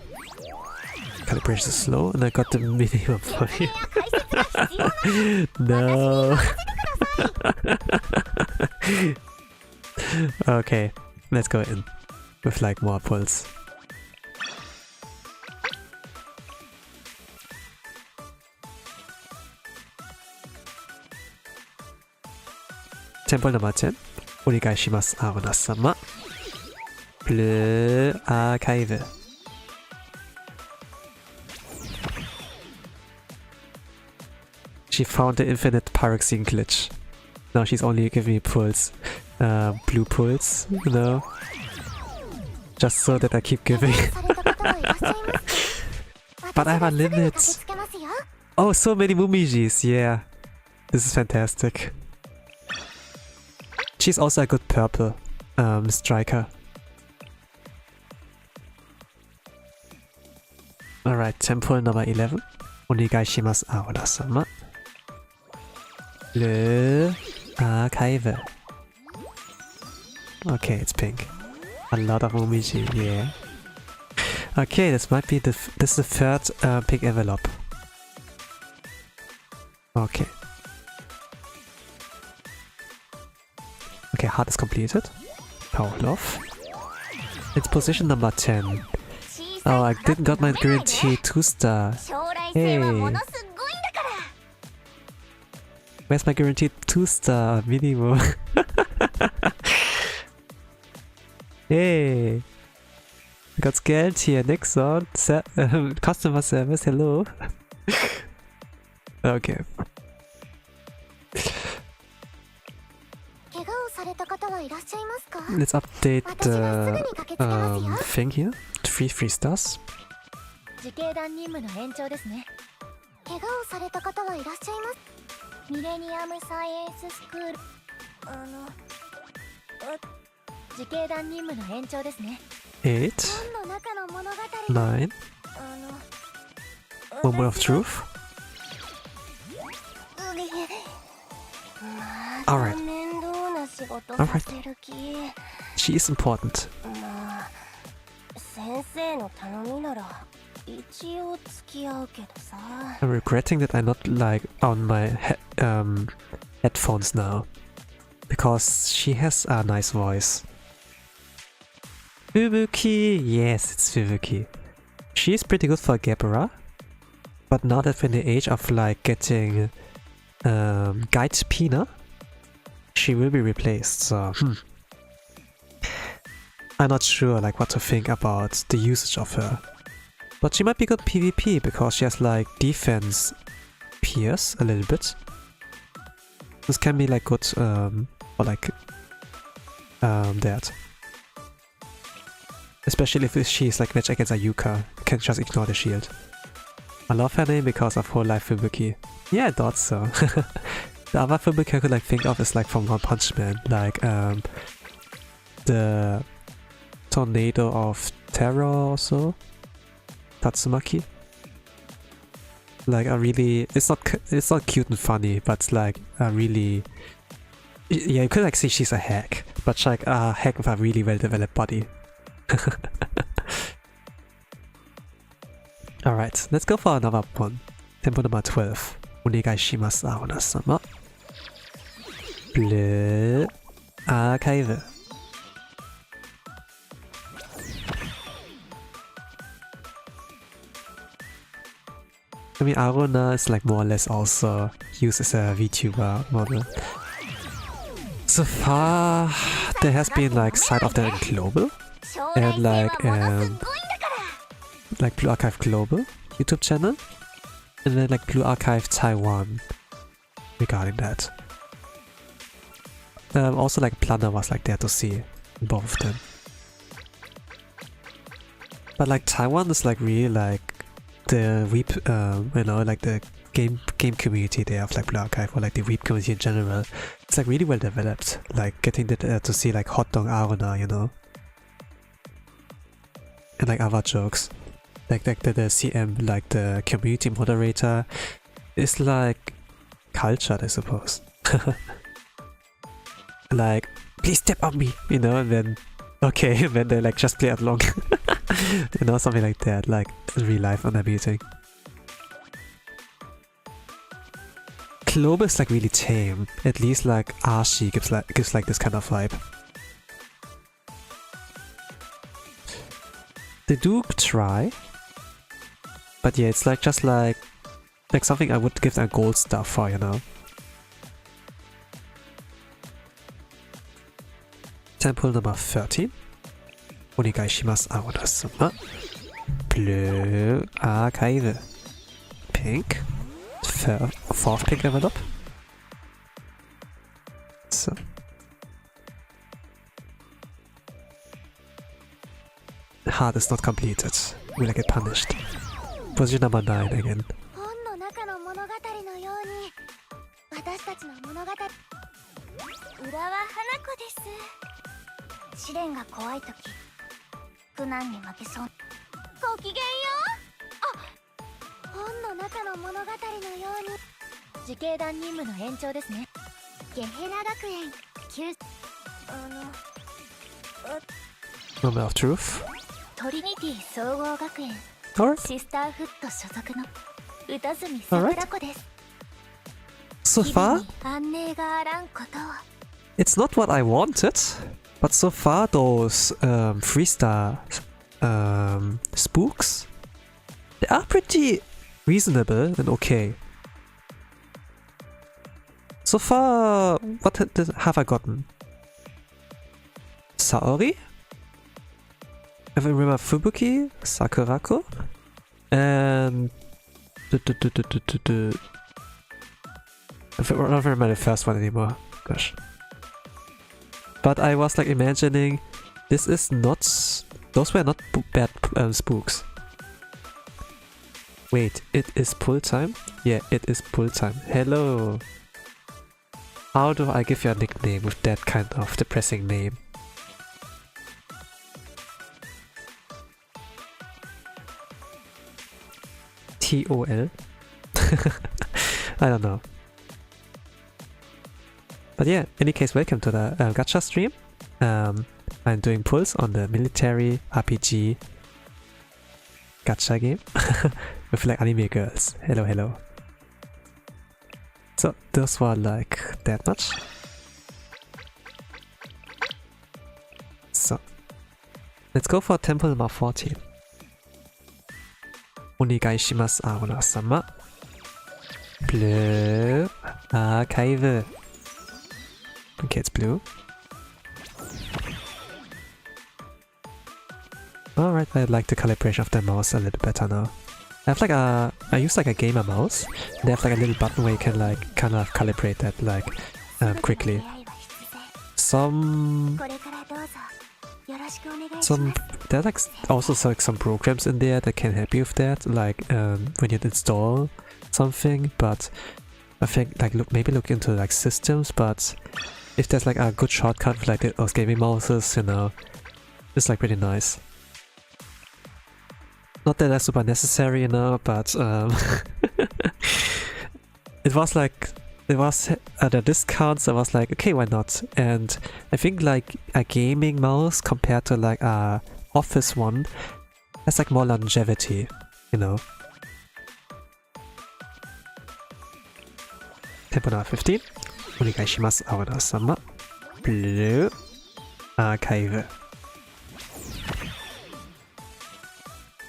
Calibration is slow, and I got the minimum point. No. Okay, let's go in with like more pulls. Temple number 10. Onigai shimasu, Arona-sama. Bleu Archive. She found the infinite pyroxene glitch. Now she's only giving me pulls. Blue pulls, you know. Just so that I keep giving. But I have a limit. Oh, so many Mumijis, yeah. This is fantastic. She's also a good purple striker. Alright, temple number 11. Onigai shimasu, Arona-sama. Le Archive. Okay, it's pink. A lot of Momiji, yeah. Okay, this might be this is the third pink envelope. Okay. Okay, heart is completed. Power of Love. It's position number 10. Oh, I didn't got my guaranteed 2-star. Hey. Where's my guaranteed 2-star minimum? Hey! We got scared here. Nixon. Customer service, hello. Okay. Let's update the thing here. 3 stars. Eight. 9. Moment of truth. Alright. Alright. She is important. I'm regretting that I'm not like on my headphones now. Because she has a nice voice. Fubuki! Yes, it's Fubuki. She's pretty good for Gebra. But now that we're in the age of like getting Guide Pina, she will be replaced, so I'm not sure like what to think about the usage of her. But she might be good PvP because she has like defense pierce a little bit. This can be like good or like that. Especially if she's like match against Ayuka, you can just ignore the shield. I love her name because of Whole Life Fubuki. Yeah, I thought so. The other Fubuki I could like think of is like from One Punch Man, like the Tornado of Terror or so, Tatsumaki. Like a really, it's not cute and funny, but it's like a really, yeah, you could like say she's a hack, but she's like a hack with a really well developed body. Alright, let's go for another one. Tempo number 12. Onegaishimasu, Aruna-sama. Blue Archive. I mean, Aruna is like more or less also used as a VTuber model. So far, there has been like side of the global and like Blue Archive Global YouTube channel, and then like Blue Archive Taiwan regarding that. Also like Planner was like there to see both of them. But like Taiwan is like really like the weep, you know, like the game community there of like Blue Archive, or like the weep community in general. It's like really well developed. Like getting the, to see like Hot Dog Aruna, you know, and like other jokes. Like the CM, like the community moderator, is like cultured, I suppose. Like, please step on me, you know, and then okay, and then they like just play along. You know, something like that, like in real life on a meeting. Globe is like really tame. At least like Archie gives like this kind of vibe. They do try, but yeah, it's like just like something I would give a gold star for, you know. Temple number 13. Onegaishimasu, Aruna-sama. Blue Archive. Pink. 4th pink level up. So. Heart is not completed. Will I get punished? Position number 9 again. Moment of truth. Alright. So far, it's not what I wanted, but so far those 3-star spooks, they are pretty reasonable and okay. so far, what have I gotten? Saori? If I remember Fubuki, Sakurako, and I don't remember the first one anymore. Gosh. But I was like imagining, this is not. Those were not bad spooks. Wait, it is pull time? Yeah, it is pull time. Hello. How do I give you a nickname with that kind of depressing name? TOL? I don't know. But yeah, in any case, welcome to the gacha stream. I'm doing pulls on the military RPG gacha game with like anime girls. Hello, hello. So those were like that much. So let's go for temple number 14. Onegai shimasu, Aruna-sama. Blue. Archive. Okay, it's blue. Alright, I like the calibration of the mouse a little better now. I have like I use like a gamer mouse. They have like a little button where you can like kind of calibrate that like quickly. There are like also like some programs in there that can help you with that, like when you install something. But I think like maybe look into like systems. But if there's like a good shortcut for like those gaming mouses, you know, it's like pretty nice. Not that that's super necessary, you know, but it was like, it was at a discount, so I was like, okay, why not? And I think like a gaming mouse compared to like a office one has like more longevity, you know. Tempo number 15. Onegai shimasu, Aruna-sama. Blue. Archive.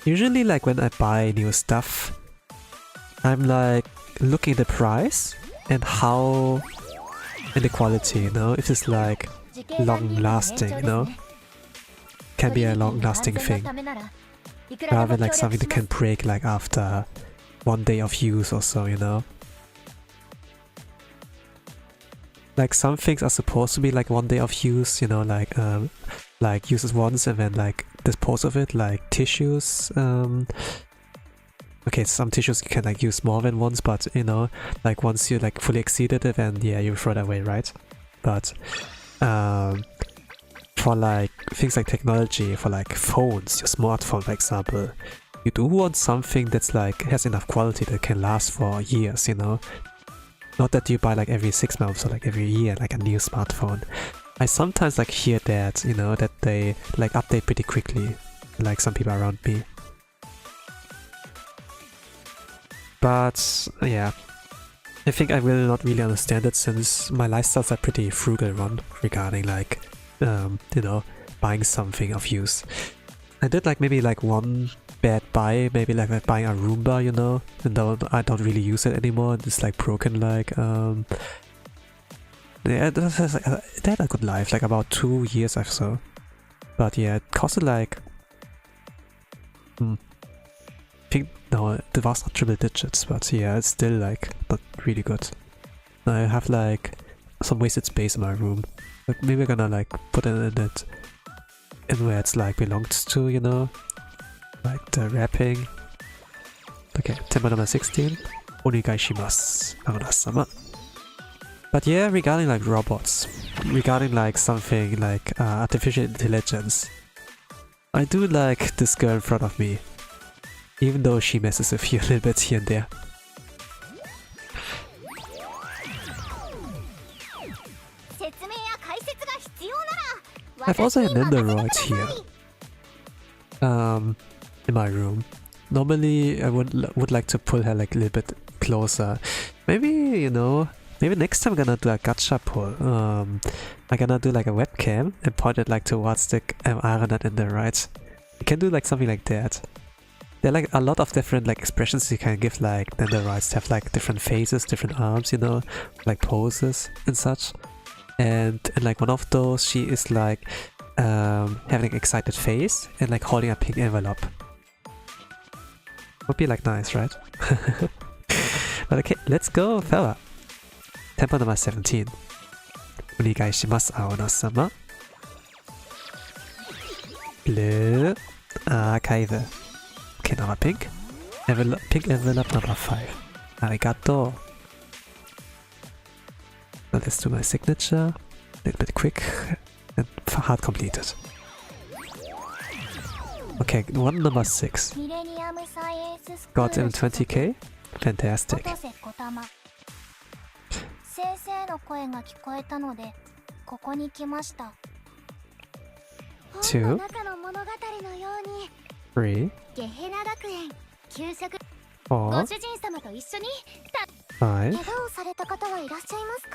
Usually like when I buy new stuff, I'm like looking at the price and how and the quality, you know, if it's like long lasting, you know, can be a long lasting thing rather than like something that can break like after one day of use or so, you know. Like some things are supposed to be like one day of use, you know, like use it once and then like dispose of it, like tissues. Okay, some tissues you can like use more than once, but you know, like once you like fully exceeded it, then yeah, you throw it away, right? But for like things like technology, for like phones, your smartphone for example, you do want something that's like has enough quality that can last for years, you know. Not that you buy like every 6 months or like every year like a new smartphone. I sometimes like hear that, you know, that they like update pretty quickly, like some people around me. But yeah, I think I will not really understand it since my lifestyle's a pretty frugal one regarding like, you know, buying something of use. I did like maybe like one bad buy, maybe like buying a Roomba, you know, and though I don't really use it anymore, it's like broken, like yeah, it had a good life, like about 2 years or so. But yeah, it costed like I think, no, it was not triple digits, but yeah, it's still like not really good. I have like some wasted space in my room. Like maybe we're gonna like put it in where it's like belongs to, you know, like the wrapping. Okay, tempo number 16. Onegai shimasu, Aruna-sama. But yeah, regarding like robots, regarding like something like artificial intelligence, I do like this girl in front of me, even though she messes with you a little bit here and there. I've also an Android here in my room. Normally I would like to pull her like a little bit closer. Maybe, you know, maybe next time I'm gonna do a gacha pull. I'm gonna do like a webcam and point it like towards the Aruna in the right. You can do like something like that. there are like a lot of different like expressions you can give, like then the rights have like different faces, different arms, you know, like poses and such. And in like one of those, she is like having an excited face and like holding a pink envelope. Would be like nice, right? But okay, let's go further. Tempo number 17. Onegai shimasu, Aono-sama. Blue. Archive. Okay, number pink. Pink envelope number 5. Arigato. Now let's do my signature. A little bit quick. And hard completed. Okay, one number 6. Got him 20k. Fantastic. 2, 3, 4, 5.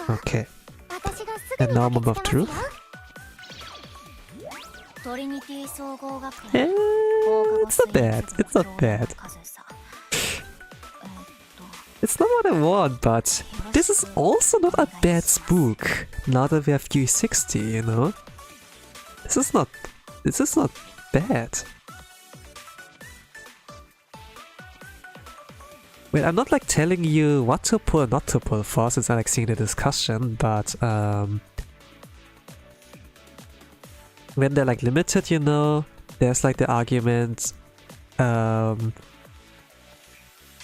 Okay. And now moment of truth. It's not bad. It's not bad. It's not what I want, but this is also not a bad spook. Now that we have Q60, you know? This is not bad. Wait, I'm not like telling you what to pull or not to pull for, since I like seeing the discussion, but when they're like limited, you know, there's like the argument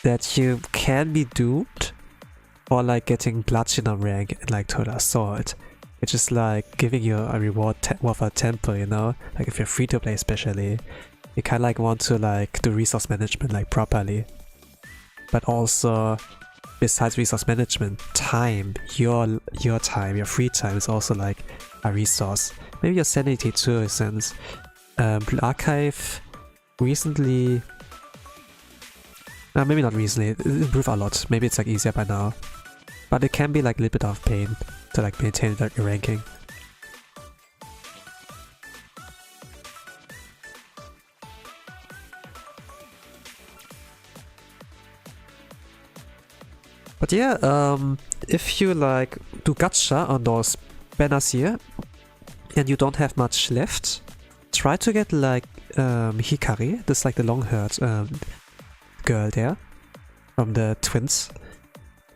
that you can be doomed for like getting Platinum rank in like Total Assault, which is like giving you a reward worth a temple, you know, like if you're free to play especially, you kind of like want to like do resource management like properly. But also, besides resource management, time, your time, your free time is also like a resource. Maybe your sanity too, since Blue Archive recently, maybe not recently, it improved a lot. Maybe it's like easier by now, but it can be like a little bit of pain to like maintain your ranking. But yeah, if you like do gacha on those banners here and you don't have much left, try to get like Hikari, this like the long-haired girl there from the twins,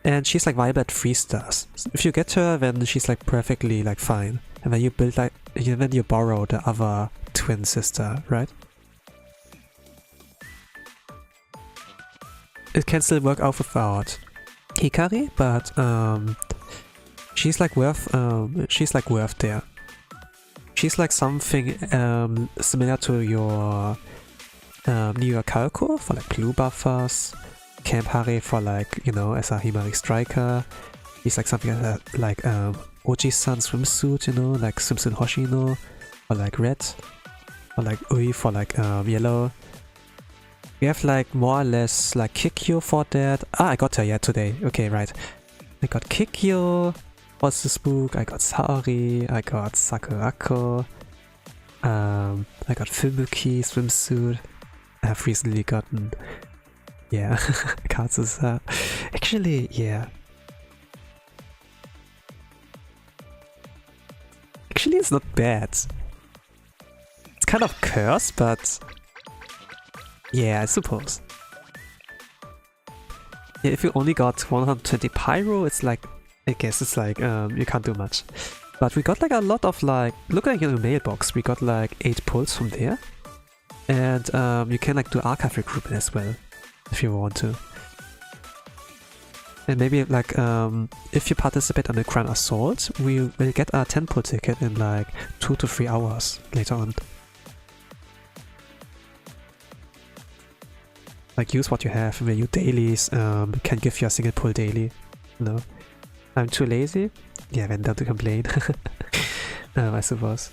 and she's like viable at 3 stars. If you get her, then she's like perfectly like fine, and then you build like then you borrow the other twin sister, right? It can still work out without Hikari, but she's like worth there. She's like something similar to your New York Kalko for like blue buffers, Camp Harry for like, you know, as a Himari striker. He's like something like Oji-san swimsuit, you know, like swimsuit Hoshino, or like red, or like Ui for like yellow. We have like more or less like Kikyo for that. I got her today. Okay, right. I got Kikyo. What's the spook? I got Saori. I got Sakurako. I got Fumuki swimsuit. I have recently gotten, yeah, Katsusa. Actually, yeah. Actually, it's not bad. It's kind of cursed, but yeah, I suppose. Yeah, if you only got 120 pyro, it's like, I guess it's like, you can't do much. But we got like a lot of like, look at your mailbox, we got like 8 pulls from there. And you can like do archive recruitment as well, if you want to. And maybe like, if you participate on the Grand Assault, we will get a 10 pull ticket in like 2 to 3 hours later on. Like use what you have, when you dailies can give you a single pull daily. No, I'm too lazy. Yeah, then down to complain. I suppose.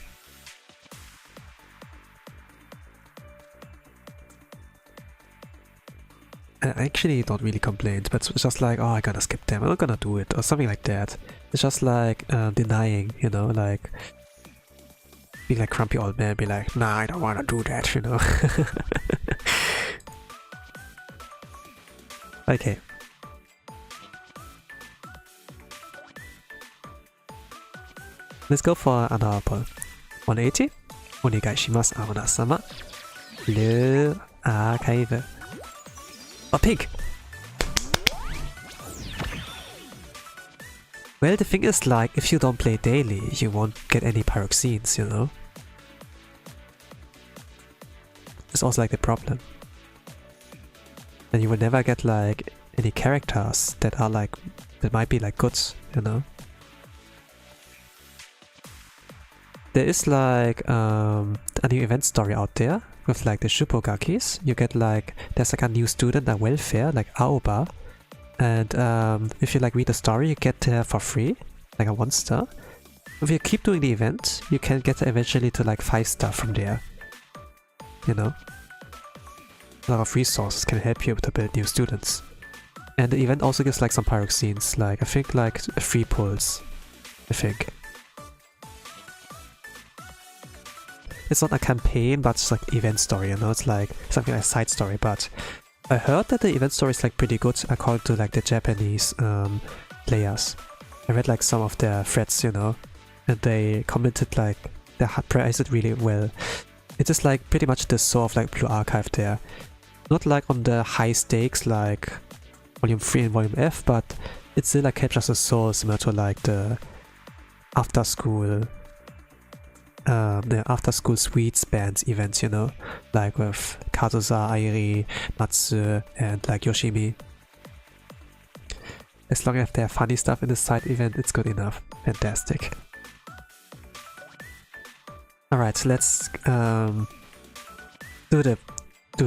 I actually don't really complain, but it's just like, oh, I gotta skip them, I'm not gonna do it, or something like that. It's just like denying, you know, like being like grumpy old man, be like, nah, I don't wanna do that, you know. Okay. Let's go for another pull. 180. Onegai shimasu, Aruna-sama. Blue Archive. Oh, pink! Well, the thing is, like, if you don't play daily, you won't get any pyroxenes, you know? It's also like the problem. And you will never get like any characters that are like, that might be like good, you know? There is like a new event story out there with like the Shupogakis. You get like, there's like a new student at welfare, like Aoba. And if you like read the story, you get there for free, like a 1-star. If you keep doing the event, you can get eventually to like 5-star from there. You know? A lot of resources can help you to build new students. And the event also gives like some pyroxenes, like I think like 3 pulls. I think. It's not a campaign, but it's like event story, you know, it's like something like a side story, but I heard that the event story is like pretty good according to like the Japanese players. I read like some of their threads, you know, and they commented like they praised it really well. It is like pretty much the soul of like Blue Archive there. Not like on the high stakes like Volume 3 and Volume F, but it still like captures the soul similar to like the after school sweets bands events, you know, like with Kazusa, Airi, Matsu, and like Yoshimi. As long as they have funny stuff in the side event, it's good enough. Fantastic. Alright, so let's do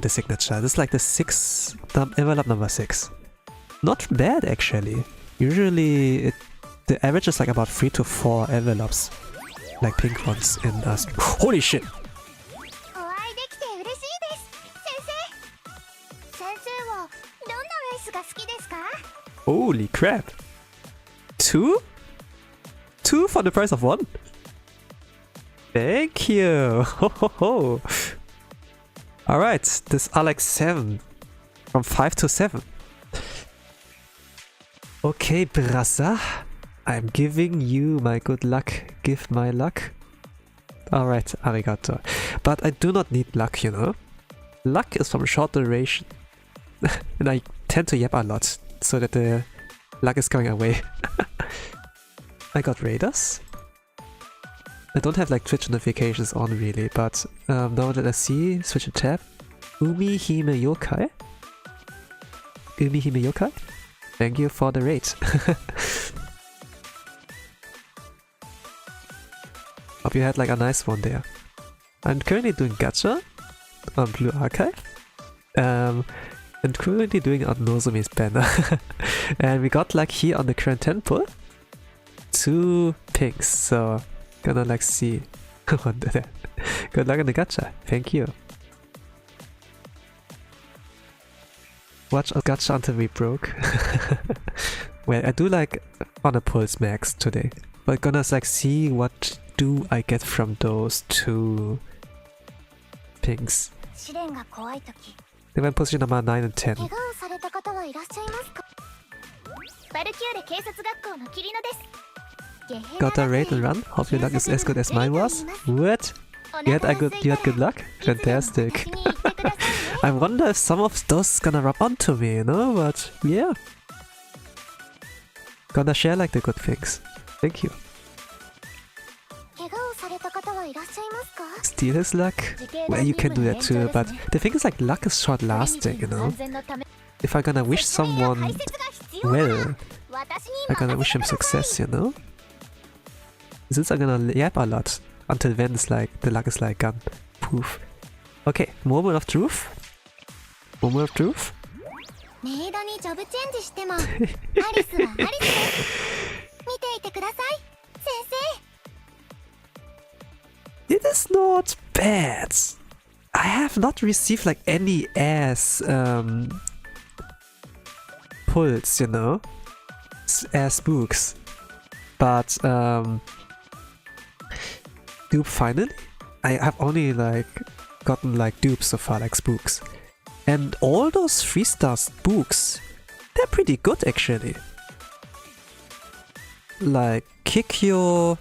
the signature. This is like the 6th envelope number 6. Not bad actually. Usually the average is like about 3 to 4 envelopes. Like pink ones in us. Holy shit! Holy crap! 2? 2 for the price of 1? Thank you! Ho ho ho! Alright, this are like 7. From 5 to 7. Okay, brasa. I'm giving you my good luck. Give my luck. Alright, arigato. But I do not need luck, you know? Luck is from short duration. And I tend to yap a lot, so that the luck is going away. I got Raiders. I don't have like Twitch notifications on really, but now that I see, switch a tab. Umihime Yokai? Umihime Yokai? Thank you for the raid. Hope you had like a nice one there. I'm currently doing gacha on Blue Archive. And currently doing on Nozomis Banner. And we got like here on the current 10 pull 2 pinks, so gonna like see. Good luck in the gacha. Thank you. Watch a gacha until we broke. Well, I do like on a pulse max today, but gonna like see what do I get from those 2 pinks. They went position number 9 and 10. Got a raid and run? Hope your luck is as good as mine was. What? You had good luck? Fantastic. I wonder if some of those gonna rub onto me, you know, but yeah. Gonna share like the good things. Thank you. Steal his luck? Well, you can do that too, but the thing is like luck is short lasting, you know? If I'm gonna wish someone well, I'm gonna wish him success, you know? Since I'm gonna yap a lot, until then it's like, the luck is like gone. Poof. Okay, moment of truth. Moment of truth. It is not bad. I have not received like any ass pulls, you know, ass spooks. But dupe finally? I have only like gotten like dupes so far, like spooks. And all those 3-star spooks they're pretty good actually. Like Kikyo,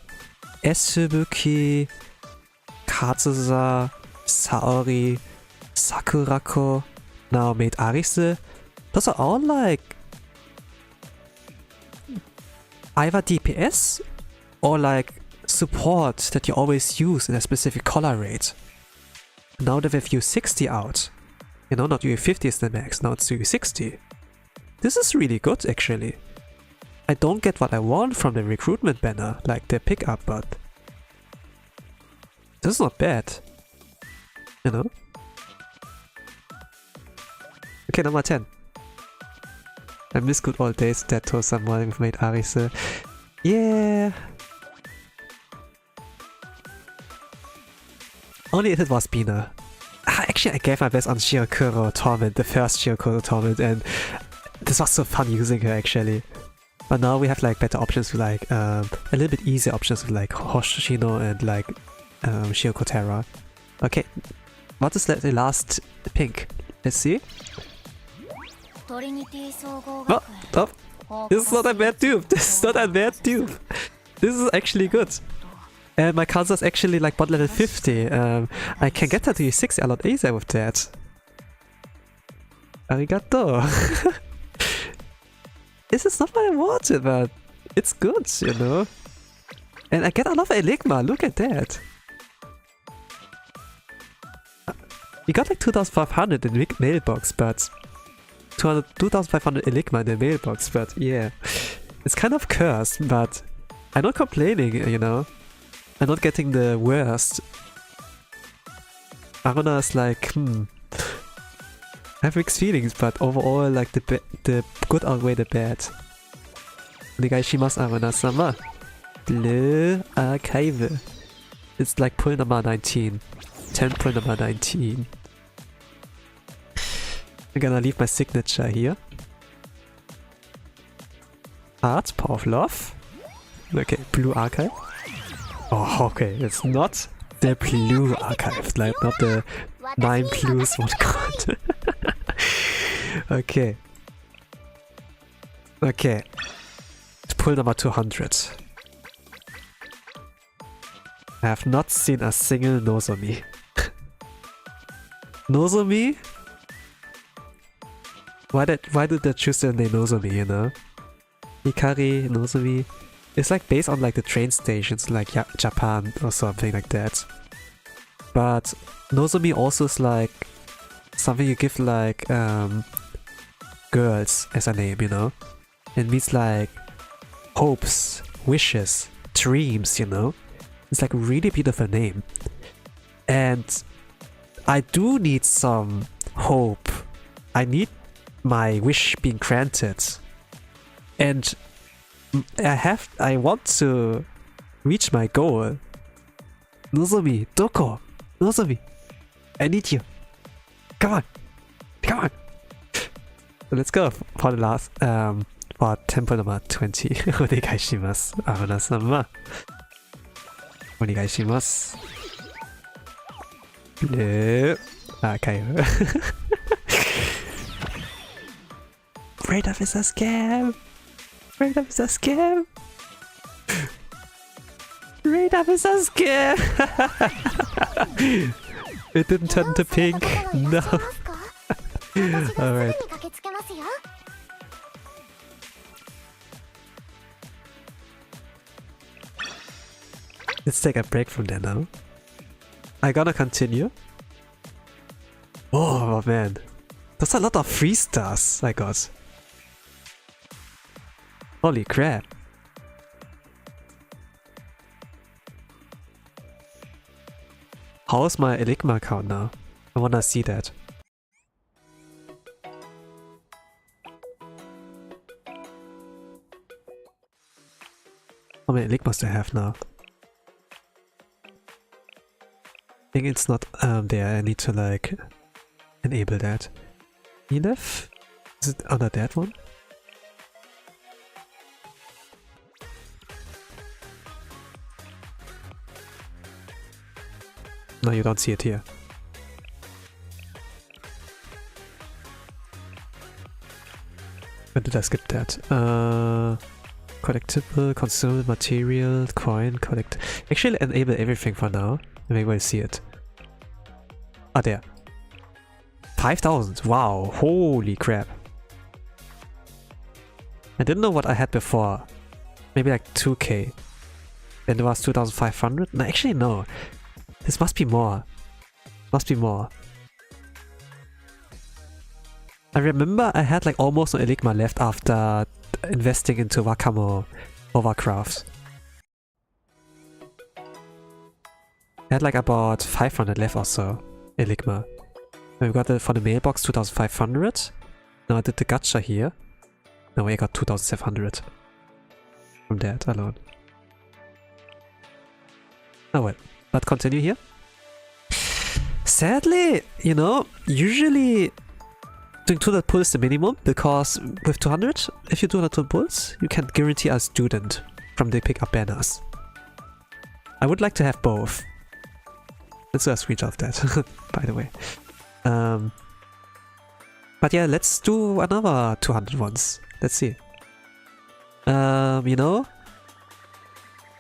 Esubuki, Kazusa, Saori, Sakurako, now made Arise. Those are all like either DPS or like support that you always use in a specific color rate. Now that we've used 60 out, you know, not UE50 is the max, now it's UE60. This is really good actually. I don't get what I want from the recruitment banner, like the pickup, but this is not bad, you know? Okay, number 10. I miss good old days that someone made Arise. Yeah! Only if it was Bina. Actually, I gave my best on Shiokuro Torment, the first Shiokuro Torment, and this was so fun using her actually. But now we have like better options with like a little bit easier options with like Hoshino and like Shioko Terra. Okay, what is the last pink? Let's see. Oh, oh, this is not a bad dupe. This is not a bad dupe. This is actually good. And my Kazusa is actually like bot level 50. I can get her to E60 a lot easier with that. Arigato. This is not what I wanted, but it's good, you know? And I get a lot of Enigma, look at that! We got like 2500 in the mailbox, but 2500 Enigma in the mailbox, but yeah. It's kind of cursed, but I'm not complaining, you know? I'm not getting the worst. Aruna is like, I have mixed feelings, but overall, like the good outweigh the bad. Onegaishimasu Aruna-sama. Blue Archive. It's like pull number 19. 10 pull number 19. I'm gonna leave my signature here. Heart, Power of Love. Okay, Blue Archive. Oh, okay, it's not the Blue Archive, like not the 9 blues one card. Okay. Okay. Pull number 200. I have not seen a single Nozomi. Nozomi? Why did they choose the name Nozomi, you know? Hikari Nozomi. It's like based on like the train stations like Japan or something like that. But Nozomi also is like something you give like girls as a name, you know? It means like hopes, wishes, dreams, you know? It's like a really beautiful name. And I do need some hope. I need my wish being granted. And I want to reach my goal. Nozomi, doko? Nozomi, I need you. Come on. Come on. So let's go for the last, for temple number 20. Onegaishimasu. Aruna-sama. Onegaishimasu. Blue Archive. Radar is a scam. Radar is a scam. Radar is a scam. It didn't turn to pink. No. Alright. Let's take a break from there now. I'm gonna continue. Oh man. That's a lot of free stars I got. Holy crap. How's my Enigma count now? I wanna see that. How many Enigmas do I have now? I think it's not there. I need to like enable that. Elif? Is it under that one? No, you don't see it here. When did I skip that? Collectible, consumable material, coin, collect. Actually, enable everything for now. Maybe we'll see it. Ah, there. 5,000. Wow. Holy crap. I didn't know what I had before. Maybe like 2k. Then there was 2,500. No, actually, no. This must be more. Must be more. I remember I had like almost no Eligma left after investing into Wakamo Overcraft. I had like about 500 left or so, Eligma. We got it for the mailbox 2,500. Now I did the gacha here. Now I got 2,700 from that alone. Oh well, but continue here. Sadly, you know, usually doing 200 pull is the minimum, because with 200, if you do 200 pulls, you can guarantee a student from the pickup banners. I would like to have both. Let's do a screenshot of that, by the way. But yeah, let's do another 200 ones. Let's see. You know,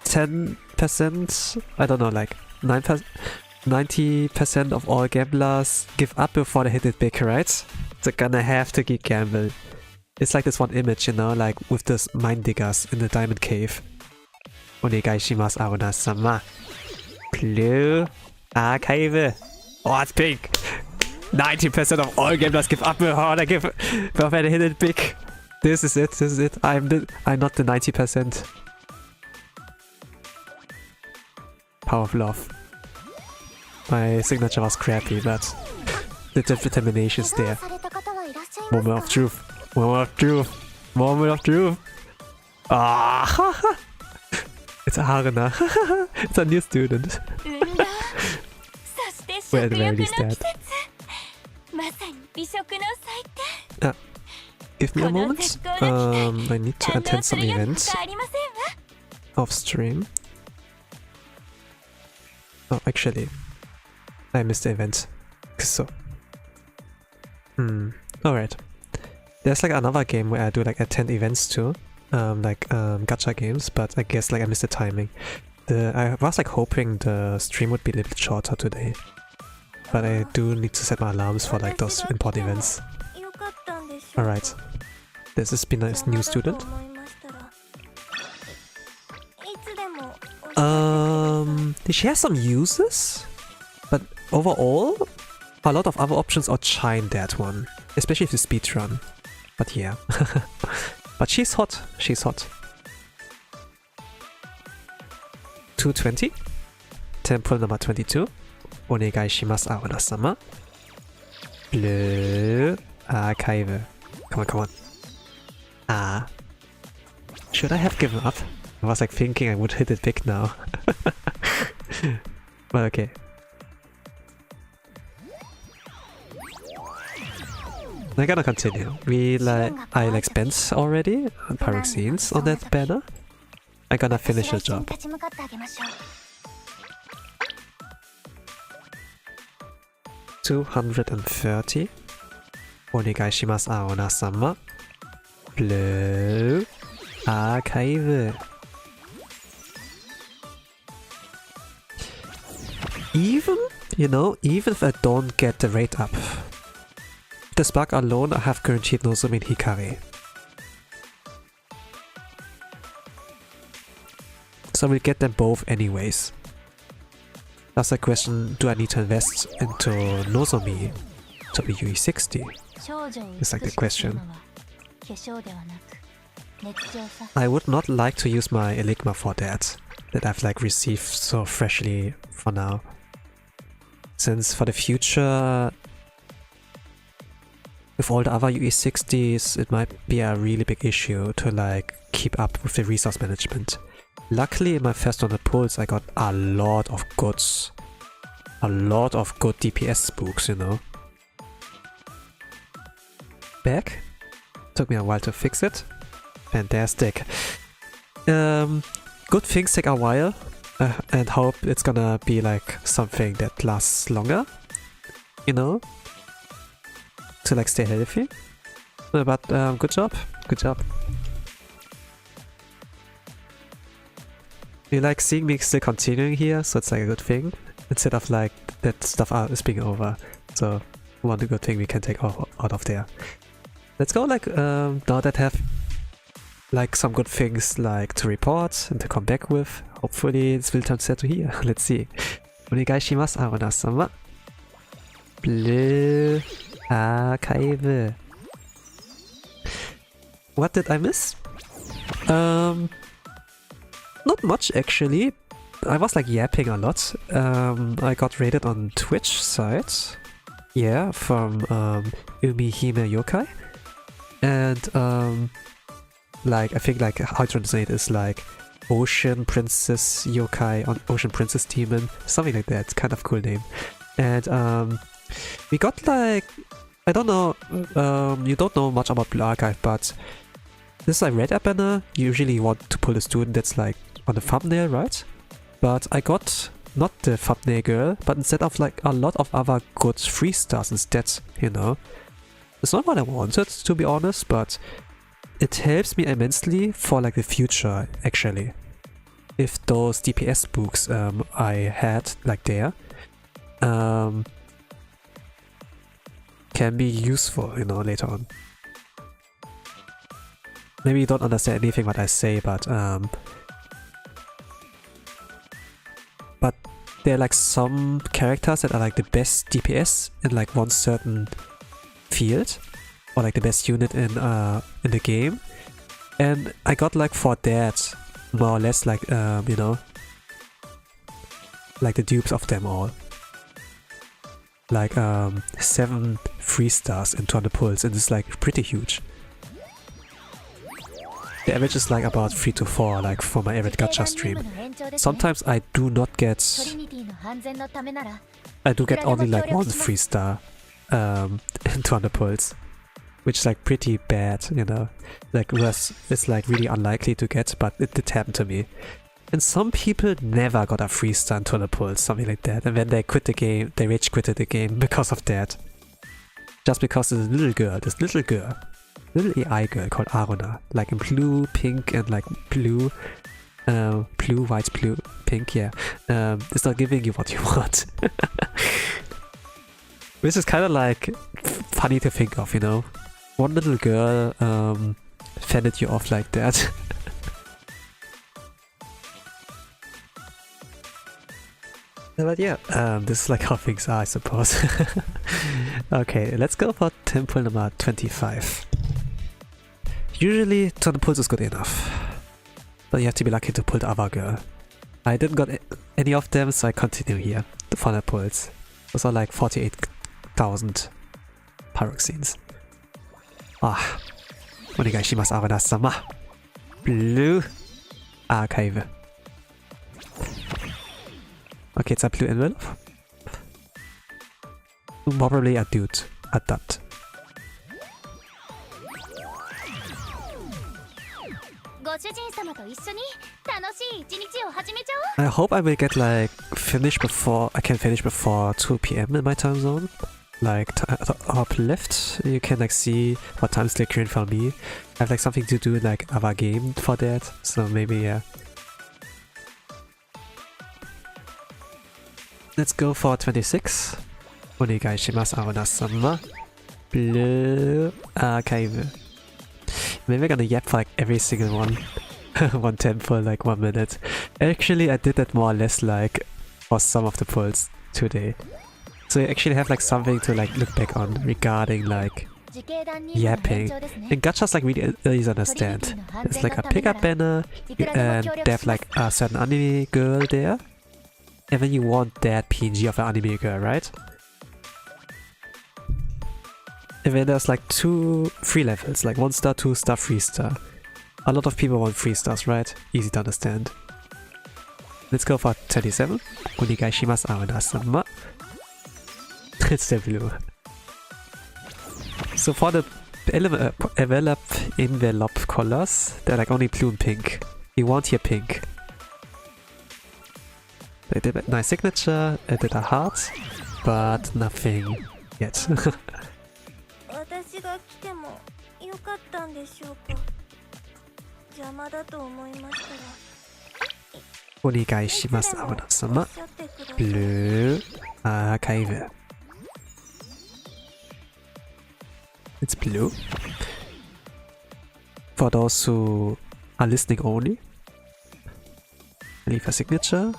10%, I don't know, like 90% of all gamblers give up before they hit it big, right? They're gonna have to gamble. It's like this one image, you know, like with this mine diggers in the diamond cave. Onegai shimasu aona-sama. Blue Archive. Oh, it's big! 90% of all gamblers give up before they hit it big. This is it, this is it. I'm not the 90%. Power of love. My signature was crappy, but the determination is there. Moment of truth. Moment of truth. Moment of truth. Ah! It's a Haruna. It's a new student. Well, at the very least that. Give me a moment. I need to attend some events off stream. Oh, actually, I missed the event. So, alright. There's like another game where I do like attend events too, gacha games, but I guess like I missed the timing. I was like hoping the stream would be a little shorter today, but I do need to set my alarms for like those important events. Alright, this has been a new student. She has some uses, but overall, a lot of other options outshine that one, especially if you speedrun. But yeah, but she's hot. She's hot. 220. Temple number 22. Onegai shimasu aona-sama. Blue Archive. Come on, come on. Ah. Should I have given up? I was like thinking I would hit it big now. But okay. I'm gonna continue. I like spent already pyroxenes on that banner. I'm gonna finish the job. $230. Onegai shimasu aona-sama. Blue Archive. Even, you know, even if I don't get the rate up, the spark alone, I have guaranteed Nozomi and Hikari. So we'll get them both anyways. That's the question, do I need to invest into Nozomi to be UE60? It's like the question. I would not like to use my Eligma for that I've like received so freshly for now. Since for the future, with all the other UE60s, it might be a really big issue to like keep up with the resource management. Luckily in my first 100 pulls I got a lot of goods. A lot of good DPS spooks, you know. Back. Took me a while to fix it. Fantastic. Good things take a while. And hope it's gonna be like something that lasts longer. You know? To like stay healthy. But good job. Good job. You like seeing me still continuing here, so it's like a good thing. Instead of like that stuff is being over. So one good thing we can take out of there. Let's go like now that have like some good things like to report and to come back with. Hopefully this will turn set to here. Let's see. Onegaishimasu, Aruna-sama. Blue Archive. What did I miss? Not much actually. I was like yapping a lot. I got rated on Twitch side. Yeah, from Umihime Yokai. And like I think like how to translate is like Ocean Princess Yokai on Ocean Princess Demon, something like that. Kind of cool name. And we got like, I don't know, you don't know much about Blue Archive, but this is like red app banner. Usually you want to pull a student that's like on the thumbnail, right? But I got not the thumbnail girl, but instead of like a lot of other good 3 stars instead, you know. It's not what I wanted, to be honest, but it helps me immensely for like the future, actually. If those DPS books I had like there can be useful, you know, later on. Maybe you don't understand anything what I say, but there are like some characters that are like the best DPS in like one certain field, or like the best unit in the game, and I got like for that more or less like you know, like the dupes of them all. Like 7 3 stars in 200 pulls, and it's like pretty huge. The average is like about 3 to 4, like for my average gacha stream. Sometimes I do not get... I do get only like 1 3 star in 200 pulls. Which is like pretty bad, you know. Like it's like really unlikely to get, but it did happen to me. And some people never got a 3 star in 200 pulls, something like that. And then they quit the game, they rage quitted the game because of that. Just because this little AI girl called Aruna, like in blue, pink, and like blue, white, blue, pink, yeah. It's not giving you what you want. Which is kind of like funny to think of, you know. One little girl fended you off like that. But yeah, this is like how things are, I suppose. Okay, let's go for temple number 25. Usually 200 pulls is good enough, but you have to be lucky to pull the other girl. I didn't got any of them, so I continue here. The 400 pulls. Those are like 48,000 pyroxenes. Ah, onegaishimasu, Aruna-sama. Blue Archive. Okay, it's a blue envelope. Probably a dude at that. I hope I will get like I can finish before 2 PM in my time zone. Like top left, you can like see what time is the current for me. I have like something to do in like other game for that, so maybe yeah. Let's go for 26. Onegaishimasu, Aruna-sama. Blue Archive. Maybe we're gonna yap for like every single one. One temp for like 1 minute. Actually, I did that more or less like for some of the pulls today. So you actually have like something to like look back on regarding like yapping. And gachas like really easy to understand. It's like a pickup banner, and they have like a certain anime girl there. And then you want that PNG of an anime girl, right? And then there's like 3 levels, like 1 star, 2 star, 3 star. A lot of people want 3 stars, right? Easy to understand. Let's go for 27. Onegaishimasu, Aruna-sama. It's the blue. So for the envelope colors, they're like only blue and pink. You want here pink. They did a nice signature, I did a heart, but nothing yet. よかったんでしょうか。邪魔だと思いましたら。お願いします、青菜様。Blue Archive. It's blue. For those who are listening only, leave a signature.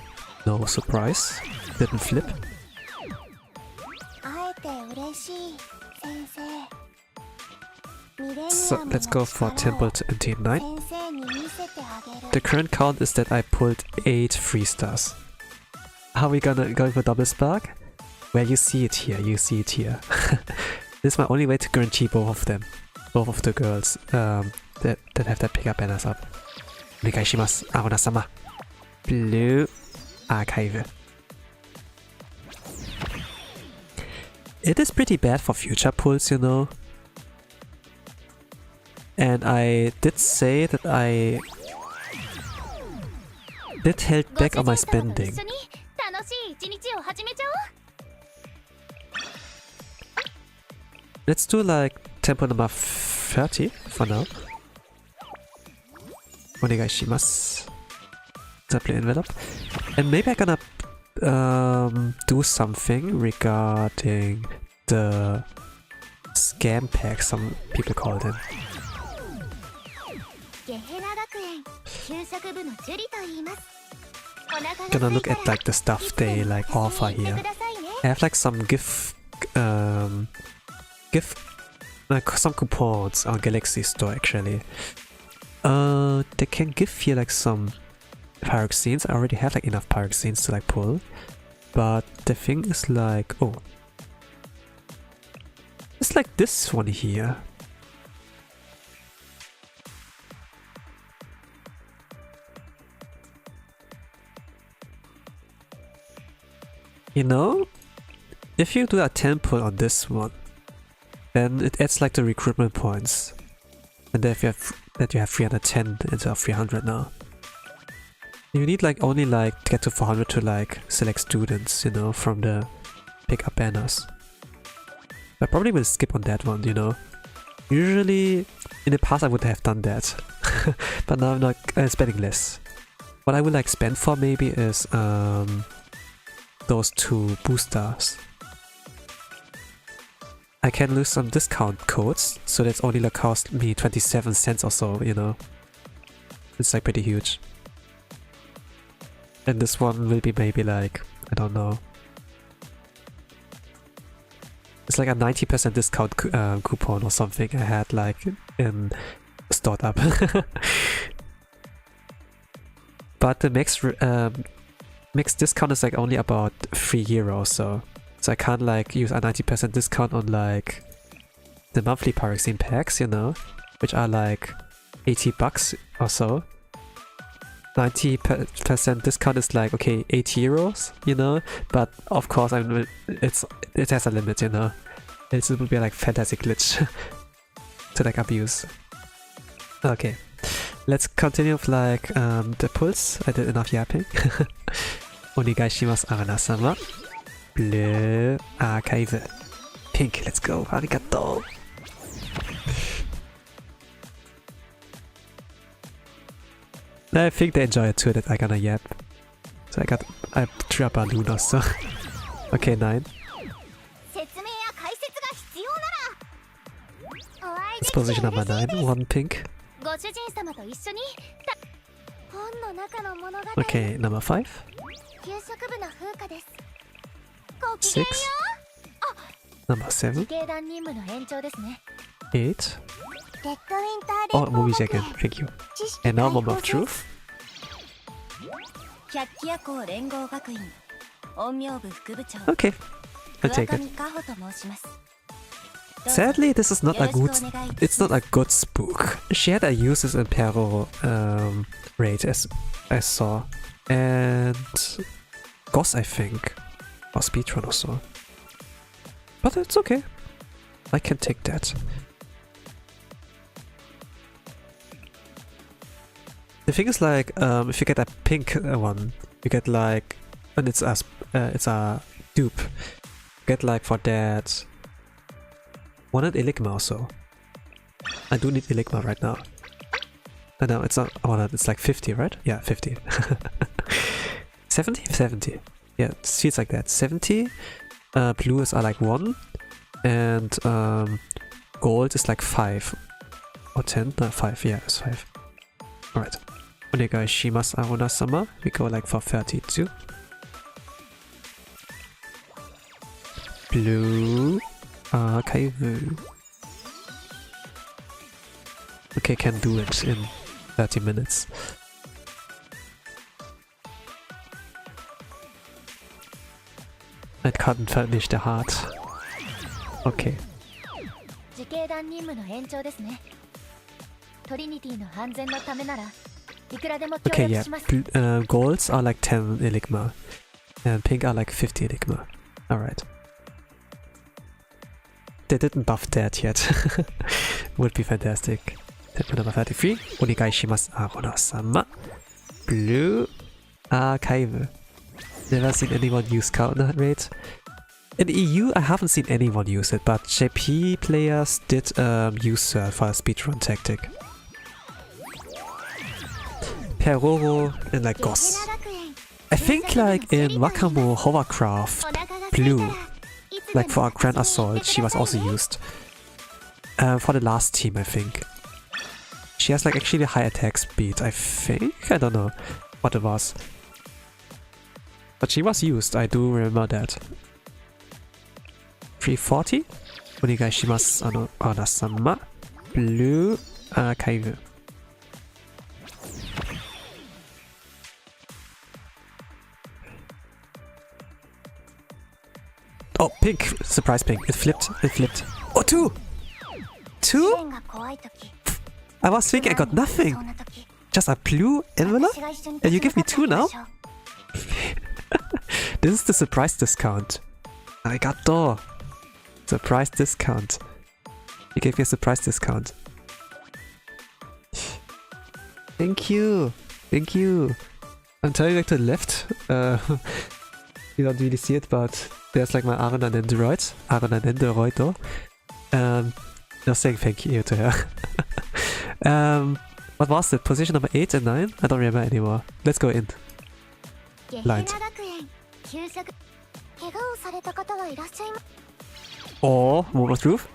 No surprise. Didn't flip. So let's go for Temple in Team 9. The current count is that I pulled 8 free stars. How are we going for double spark? Well, you see it here, you see it here. This is my only way to guarantee both of them. Both of the girls that have their pickup banners up. Onegai shimasu, Aruna-sama. Blue Archive. It is pretty bad for future pulls, you know. And I did say that I did held back on my spending. Let's do like tempo number 30 for now. Onegai shimasu. Double envelope. And maybe I'm gonna do something regarding the scam packs, some people call them. Gonna look at like the stuff they like offer here. I have like some gift like some coupons on Galaxy Store actually. They can give here like some pyroxenes. I already have like enough pyroxenes to like pull, but the thing is like, oh, it's like this one here. You know, if you do a temple on this one, then it adds like the recruitment points, and then if you have 310 instead of 300 now. You need like only like to get to 400 to like select students, you know, from the pickup banners. I probably will skip on that one, you know. Usually, in the past I would have done that, but now I'm not spending less. What I would like spend for maybe is those 2 boosters. I can lose some discount codes, so that's only like cost me 27 cents or so, you know. It's like pretty huge. And this one will be maybe like, I don't know. It's like a 90% discount coupon or something I had like in stored up. But the max discount is like only about €3, so I can't like use a 90% discount on like the monthly pyroxene packs, you know, which are like $80 or so. 90% discount is like, okay, €8, you know, but of course it has a limit, you know. It would be like fantastic glitch to like abuse. Okay, let's continue with like the pulse. I did enough yapping. Onegai shimasu, Aruna-sama. Blue Archive. Pink, let's go. Arigato. I think they enjoy it too that I gonna yap. So I threw a balloon or so. Okay, 9. It's position number 9, 1 pink. Okay, number 5. 6. Number 7. 8. Oh, movies again, thank you. And now Moment of Truth. Okay, I'll take it. Sadly, this is not a good. It's not a good spook. She had a uses in Pero raid as I saw, and Goss I think, or speedrun or so. But it's okay. I can take that. The thing is like, if you get a pink one, you get like, and it's a dupe. You get like for that 100 Eligma or so. I do need Eligma right now. No, it's not. Oh no, it's like 50, right? Yeah, 50. 70? 70. Yeah, it feels like that. 70. Blues are like 1. And gold is like 5. Or 10? No, 5. Yeah, it's 5. Alright. Onegaishimasu Aruna-sama. We go like for 32. Blue. Kaivu. Okay, can do it in 30 minutes. I couldn't finish the heart. Okay. Okay, yeah. Golds are like 10 Eligma. And pink are like 50 Eligma. Alright. They didn't buff that yet. Would be fantastic. Tip number 33. Onegaishimasu Aruna-sama. Blue. Archive. Never seen anyone use counter rate. In the EU, I haven't seen anyone use it, but JP players did use her for a speedrun tactic. Peroro and like Goss. I think like in Wakamo Hovercraft Blue, like for a Grand Assault, she was also used. For the last team, I think. She has like actually a high attack speed, I think? I don't know what it was. But she was used, I do remember that. 340? Onegaishimasu Aruna-sama. Blue Archive. Oh, pink! Surprise pink. It flipped. It flipped. Oh, 2! 2? I was thinking I got nothing. Just a blue envelope? And you give me 2 now? This is the surprise discount. Arigato. Surprise discount. You gave me a surprise discount. Thank you. Thank you. I'm turning back to the left. You don't really see it, but there's like my Aruna Nendoroid. Aruna Nendoroid. Just saying thank you to her. What was it? Position number 8 and 9? I don't remember anymore. Let's go in. Blind. Oh, Momo's roof?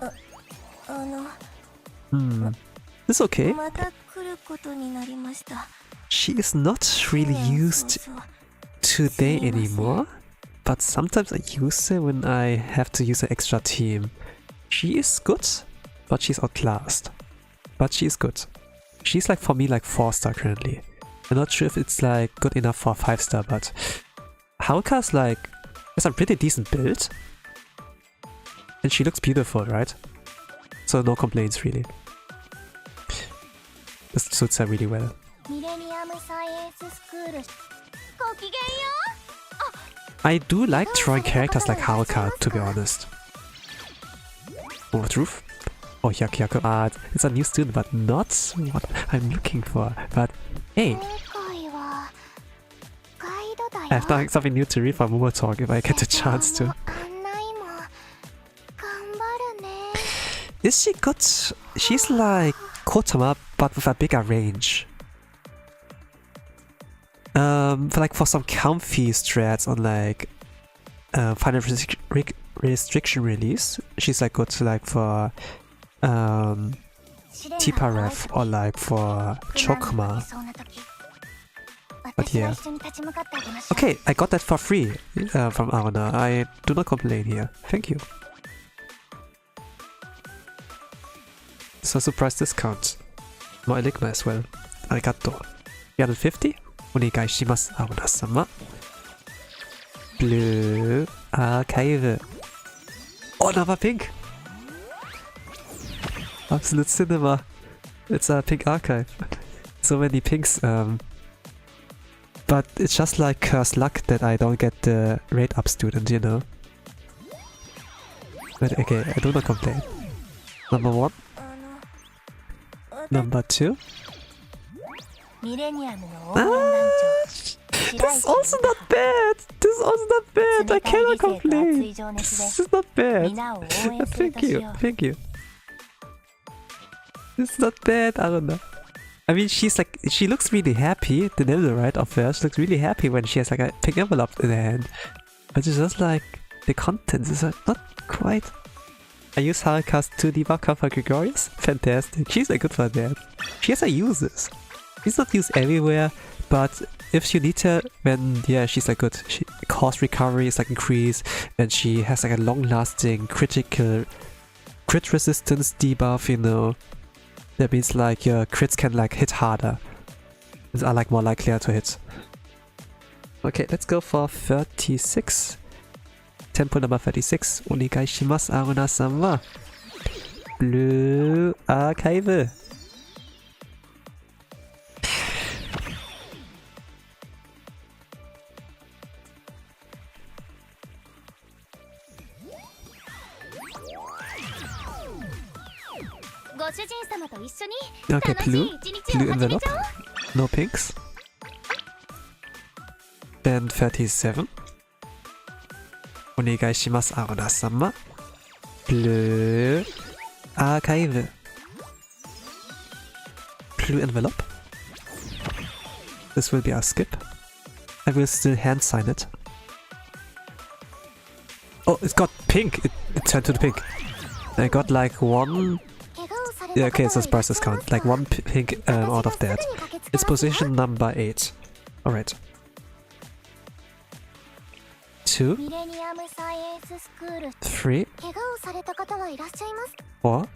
It's okay. She is not really used today anymore, but sometimes I use her when I have to use an extra team. She is good, but she's outclassed. But she is good. She's like for me like 4-star currently. I'm not sure if it's like good enough for 5-star, but Haruka's like has a pretty decent build. And she looks beautiful, right? So no complaints really. This suits her really well. I do like drawing characters like Haruka, to be honest. Oh, truth? Oh, Hyaku. It's a new student, but not what I'm looking for. But hey, I have done something new to read for Momo Talk if I get the chance to. Is she good? She's like Kotama, but with a bigger range. For some comfy strats on like final restriction release, she's like good like for Tipa-Ref or like for Chokma. But yeah. Okay, I got that for free from Aruna. I do not complain here. Thank you. So surprise discount. More Eligma as well. Arigato. 350? Onegaishimasu Aruna-sama. Blue Archive. Oh, another pink! Absolute cinema. It's a pink archive. So many pinks. But it's just like cursed luck that I don't get the rate up student, you know. But okay, I do not complain. Number 1. Number 2. This is also not bad! This is also not bad! I cannot complain! This is not bad! Thank you, thank you. It's not bad, I don't know. I mean, she looks really happy, the nibble, right, of her. She looks really happy when she has like a pink envelope in her hand. But it's just like, the contents is not quite... I use Haruka's 2D Waka for Gregorius? Fantastic. She's like good for that. She has her uses. She's not used everywhere, but if you need her, then yeah, she's like good. Cost recovery is like increased, and she has like a long-lasting critical crit resistance debuff, you know. That means like your crits can like hit harder. These are like more likely to hit. Okay, let's go for 36. Tempo number 36. Onegai shimasu, Aruna-sama. Blue Archive. Okay, blue envelope. No pinks. Then 37. Onegai shimasu, Aruna-sama. Blue Archive. Blue envelope. This will be our skip. I will still hand sign it. Oh, it's got pink! It turned to the pink. I got like one... Yeah, okay, it's a price discount. Like one pink out of that. It's position number 8. Alright. 2 3 4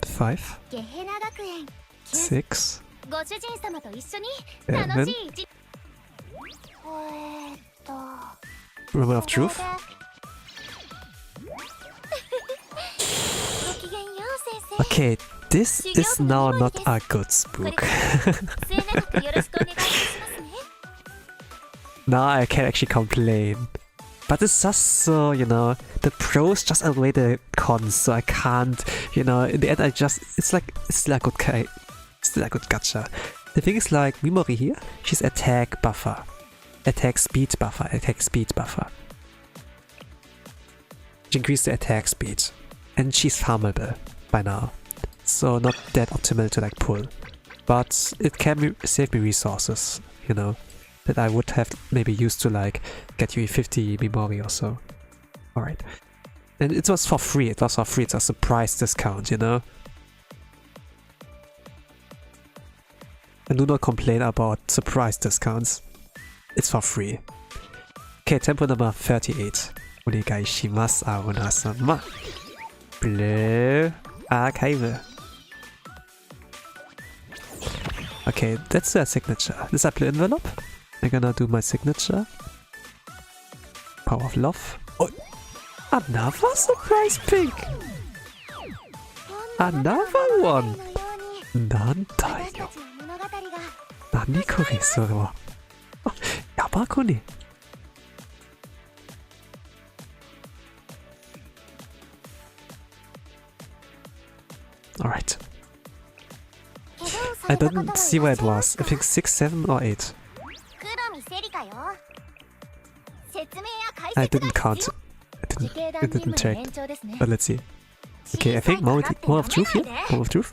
5 6 7 Moment of Truth. Okay, this is now not a good spook. Now I can actually complain. But it's just so, you know, the pros just outweigh the cons, so I can't, you know, in the end it's still a good gacha. The thing is like, Mimori here, she's attack buffer. Attack speed buffer. She increased the attack speed. And she's farmable by now. So not that optimal to like pull. But it can save me resources, you know, that I would have maybe used to like get you 50 Mimori or so. Alright. And it was for free, it's a surprise discount, you know. And do not complain about surprise discounts. It's for free. Okay, tempo number 38. Onegai shimasu, Aruna-sama. Blue Archive. Okay, let's do a signature. This is a blue envelope. I'm gonna do my signature. Power of Love. Oh, another surprise pink! Another one! Nandayo. Nani kore, sore wa. Yabaku ne. Alright. I didn't see where it was. I think 6, 7 or 8. I didn't count. It didn't check. But let's see. Okay, I think more of truth here. More of truth.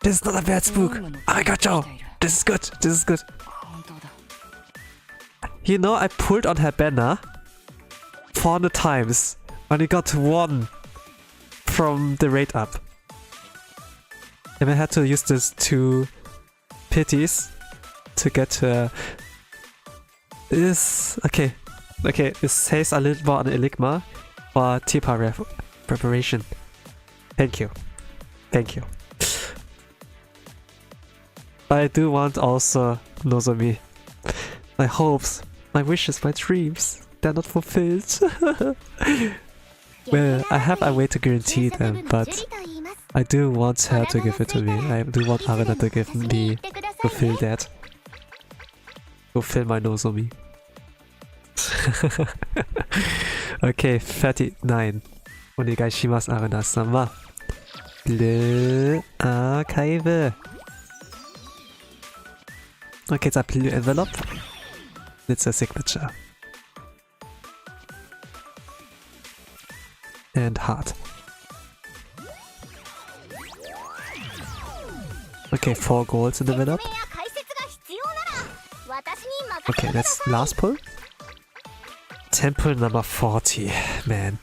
This is not a bad spook. Arigato. This is good. This is good. You know, I pulled on her banner 400 times. Only got 1 from the rate up. And I had to use this 2 pities to get her. This okay. Okay, it says a little more on Enigma for Tipa preparation. Thank you. Thank you. I do want also Nozomi. My hopes, my wishes, my dreams, they're not fulfilled. Well, I have a way to guarantee them, but I do want her to give it to me. I do want Aruna to give me, fulfill that. Fulfill my Nozomi. Okay, 39. Onegai shimasu, Aruna-sama. Blue Archive. Okay, it's a blue envelope. It's a signature. and heart. Okay, 4 golds in the develop. Okay, that's last pull. Temple number 40, man.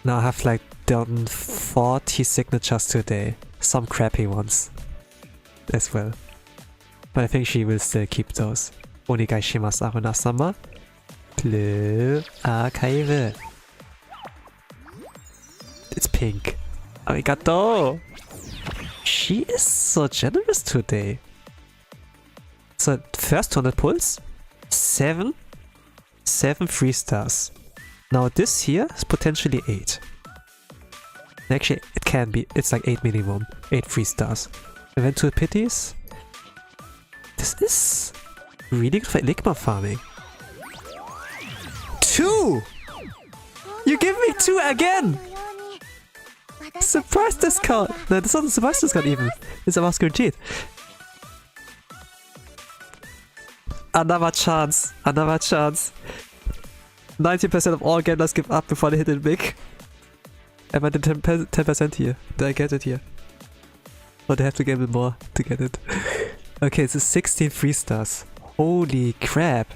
Now I have like done 40 signatures today. Some crappy ones as well. But I think she will still keep those. Onigai shimasu aruna-sama. Blue Archive. It's pink. Arigato! She is so generous today. So first 200 pulls, 7 3 stars. Now this here is potentially 8. Actually, it can be. It's like 8 minimum. 8 3 stars. And then 2 pities. This is really good for Enigma farming. 2! You give me 2 again! Surprise discount! No, this isn't a surprise discount even. It's a mask cheat. Another chance. Another chance. 90% of all gamblers give up before they hit it big. Am I the 10% here? Did I get it here? Or do I have to gamble more to get it? Okay, it's a 16 3 stars. Holy crap.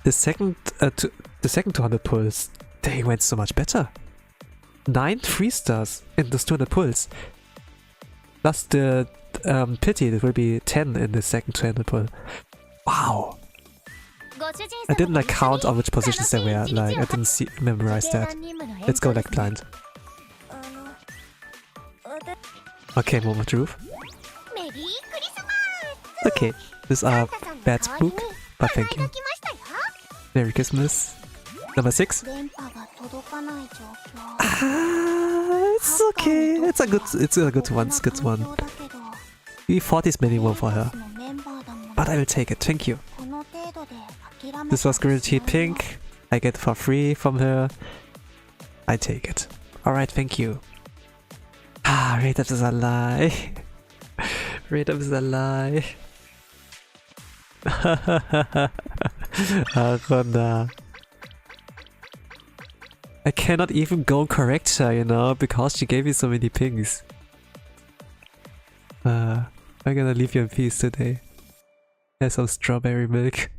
The second 200 pulls, they went so much better. 9 3 stars in those 200 pulls. Plus the pity, it will be 10 in the second 200 pull. Wow. I didn't like count on which positions they were, like I didn't memorize that. Let's go like blind. Okay, moment truth. Okay, these are bad spook, but thank you. Merry Christmas. Number 6. It's okay. It's a good one. It's a good one. E40 is minimum for her. But I will take it, thank you. This was guaranteed pink. I get it for free from her. I take it. Alright, thank you. Ah, rate up is a lie. Rate up is a lie. Arona. I cannot even go correct her, you know, because she gave me so many pings. I'm gonna leave you in peace today. Have some strawberry milk.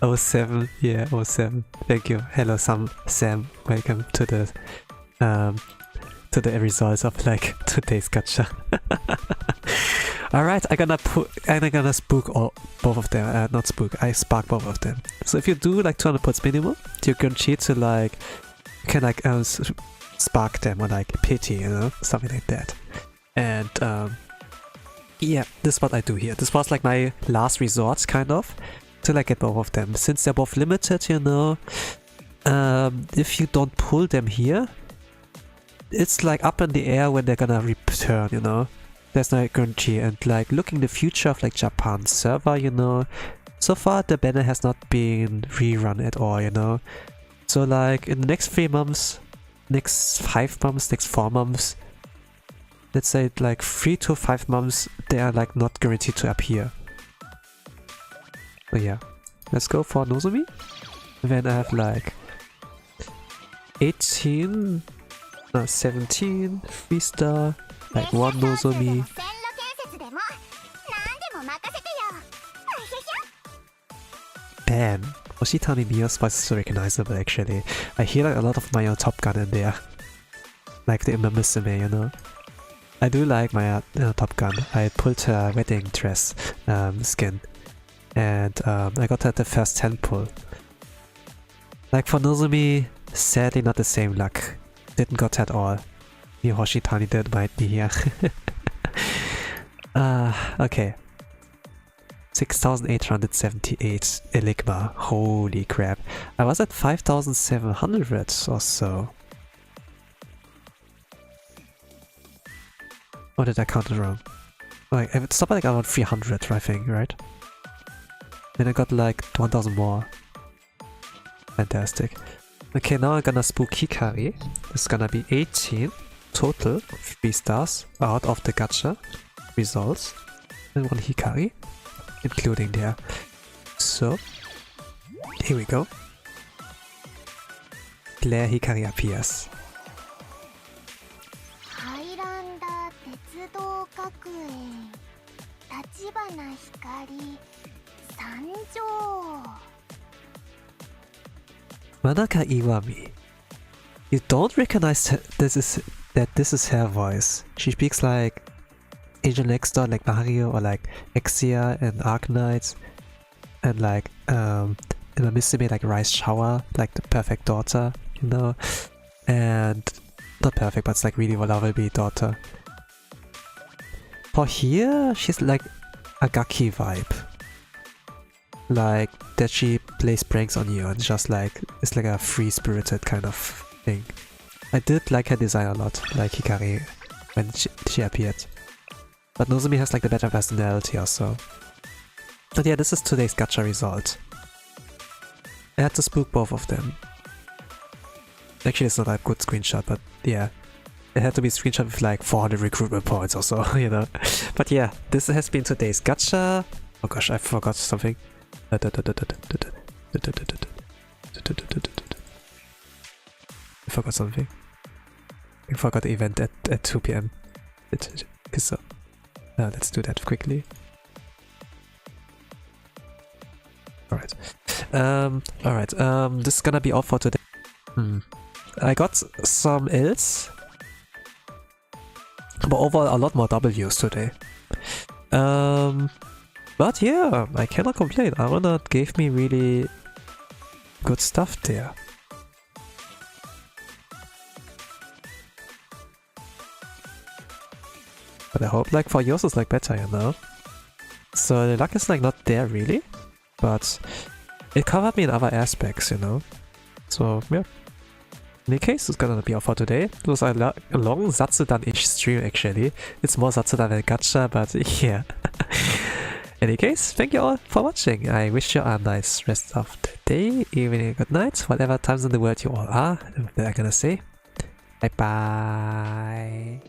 07, yeah, 07. Thank you. Hello, Sam. Welcome to the results of like today's gacha. Alright, I'm gonna spook both of them. Not spook. I spark both of them. So if you do like 200 puts minimum, you can cheat to like can like spark them or like pity, you know, something like that. And yeah, this is what I do here. This was like my last resort, kind of, to like get both of them. Since they're both limited, you know, if you don't pull them here, it's like up in the air when they're gonna return, you know. There's no guarantee. And like looking the future of like Japan's server, you know, so far the banner has not been rerun at all, you know. So like in the next 3 months, next 5 months, next 4 months, let's say like 3 to 5 months, they are like not guaranteed to appear. But yeah, let's go for Nozomi. And then I have like 18, 17, 3 star, like 1 Nozomi. Bam! Oshitani Mia's voice is so recognizable actually. I hear like a lot of my own Top Gun in there. Like the Musume, you know. I do like my Top Gun. I pulled her wedding dress skin. And I got her the first 10 pull. Like for Nozomi, sadly not the same luck. Didn't got her at all. Hoshitani did might be here. Okay. 6,878 Enigma. Holy crap. I was at 5,700 or so. Or did I count it wrong? Like, it stopped like around 300, I think, right? Then I got like 1,000 more. Fantastic. Okay, now I'm gonna spook Hikari. It's gonna be 18 total 3 stars out of the gacha results. And 1 Hikari, including there. So, here we go. Glare Hikari appears. ハイランダー鉄道学園立花光参上 Manaka Iwami. You don't recognize this is her voice. She speaks like Angel Next Door, like Mario, or like Exia and Arknight, and like in a Missime like Rice Shower, like the perfect daughter, you know, and not perfect, but it's like really lovely daughter. For here, she's like a Gaki vibe, like that she plays pranks on you and just like it's like a free-spirited kind of thing. I did like her design a lot, like Hikari when she appeared. But Nozomi has like the better personality also. But yeah, this is today's gacha result. I had to spook both of them. Actually, it's not a good screenshot, but yeah. It had to be a screenshot with like 400 recruitment points or so, you know. But yeah, this has been today's gacha. Oh gosh, I forgot something. I forgot something. I forgot the event at 2 PM. So, let's do that quickly. Alright. This is gonna be all for today. I got some Ls, but overall a lot more Ws today. But yeah, I cannot complain. Aruna gave me really good stuff there. But I hope like for yours is like better, you know? So the luck is like not there really, but it covered me in other aspects, you know? So yeah. In any case, it's gonna be all for today. It was a long Satsudan-ish stream actually. It's more Satsudan than gacha, but yeah. In any case, thank you all for watching. I wish you a nice rest of the day, evening, good night, whatever times in the world you all are. With that I'm gonna say, bye bye.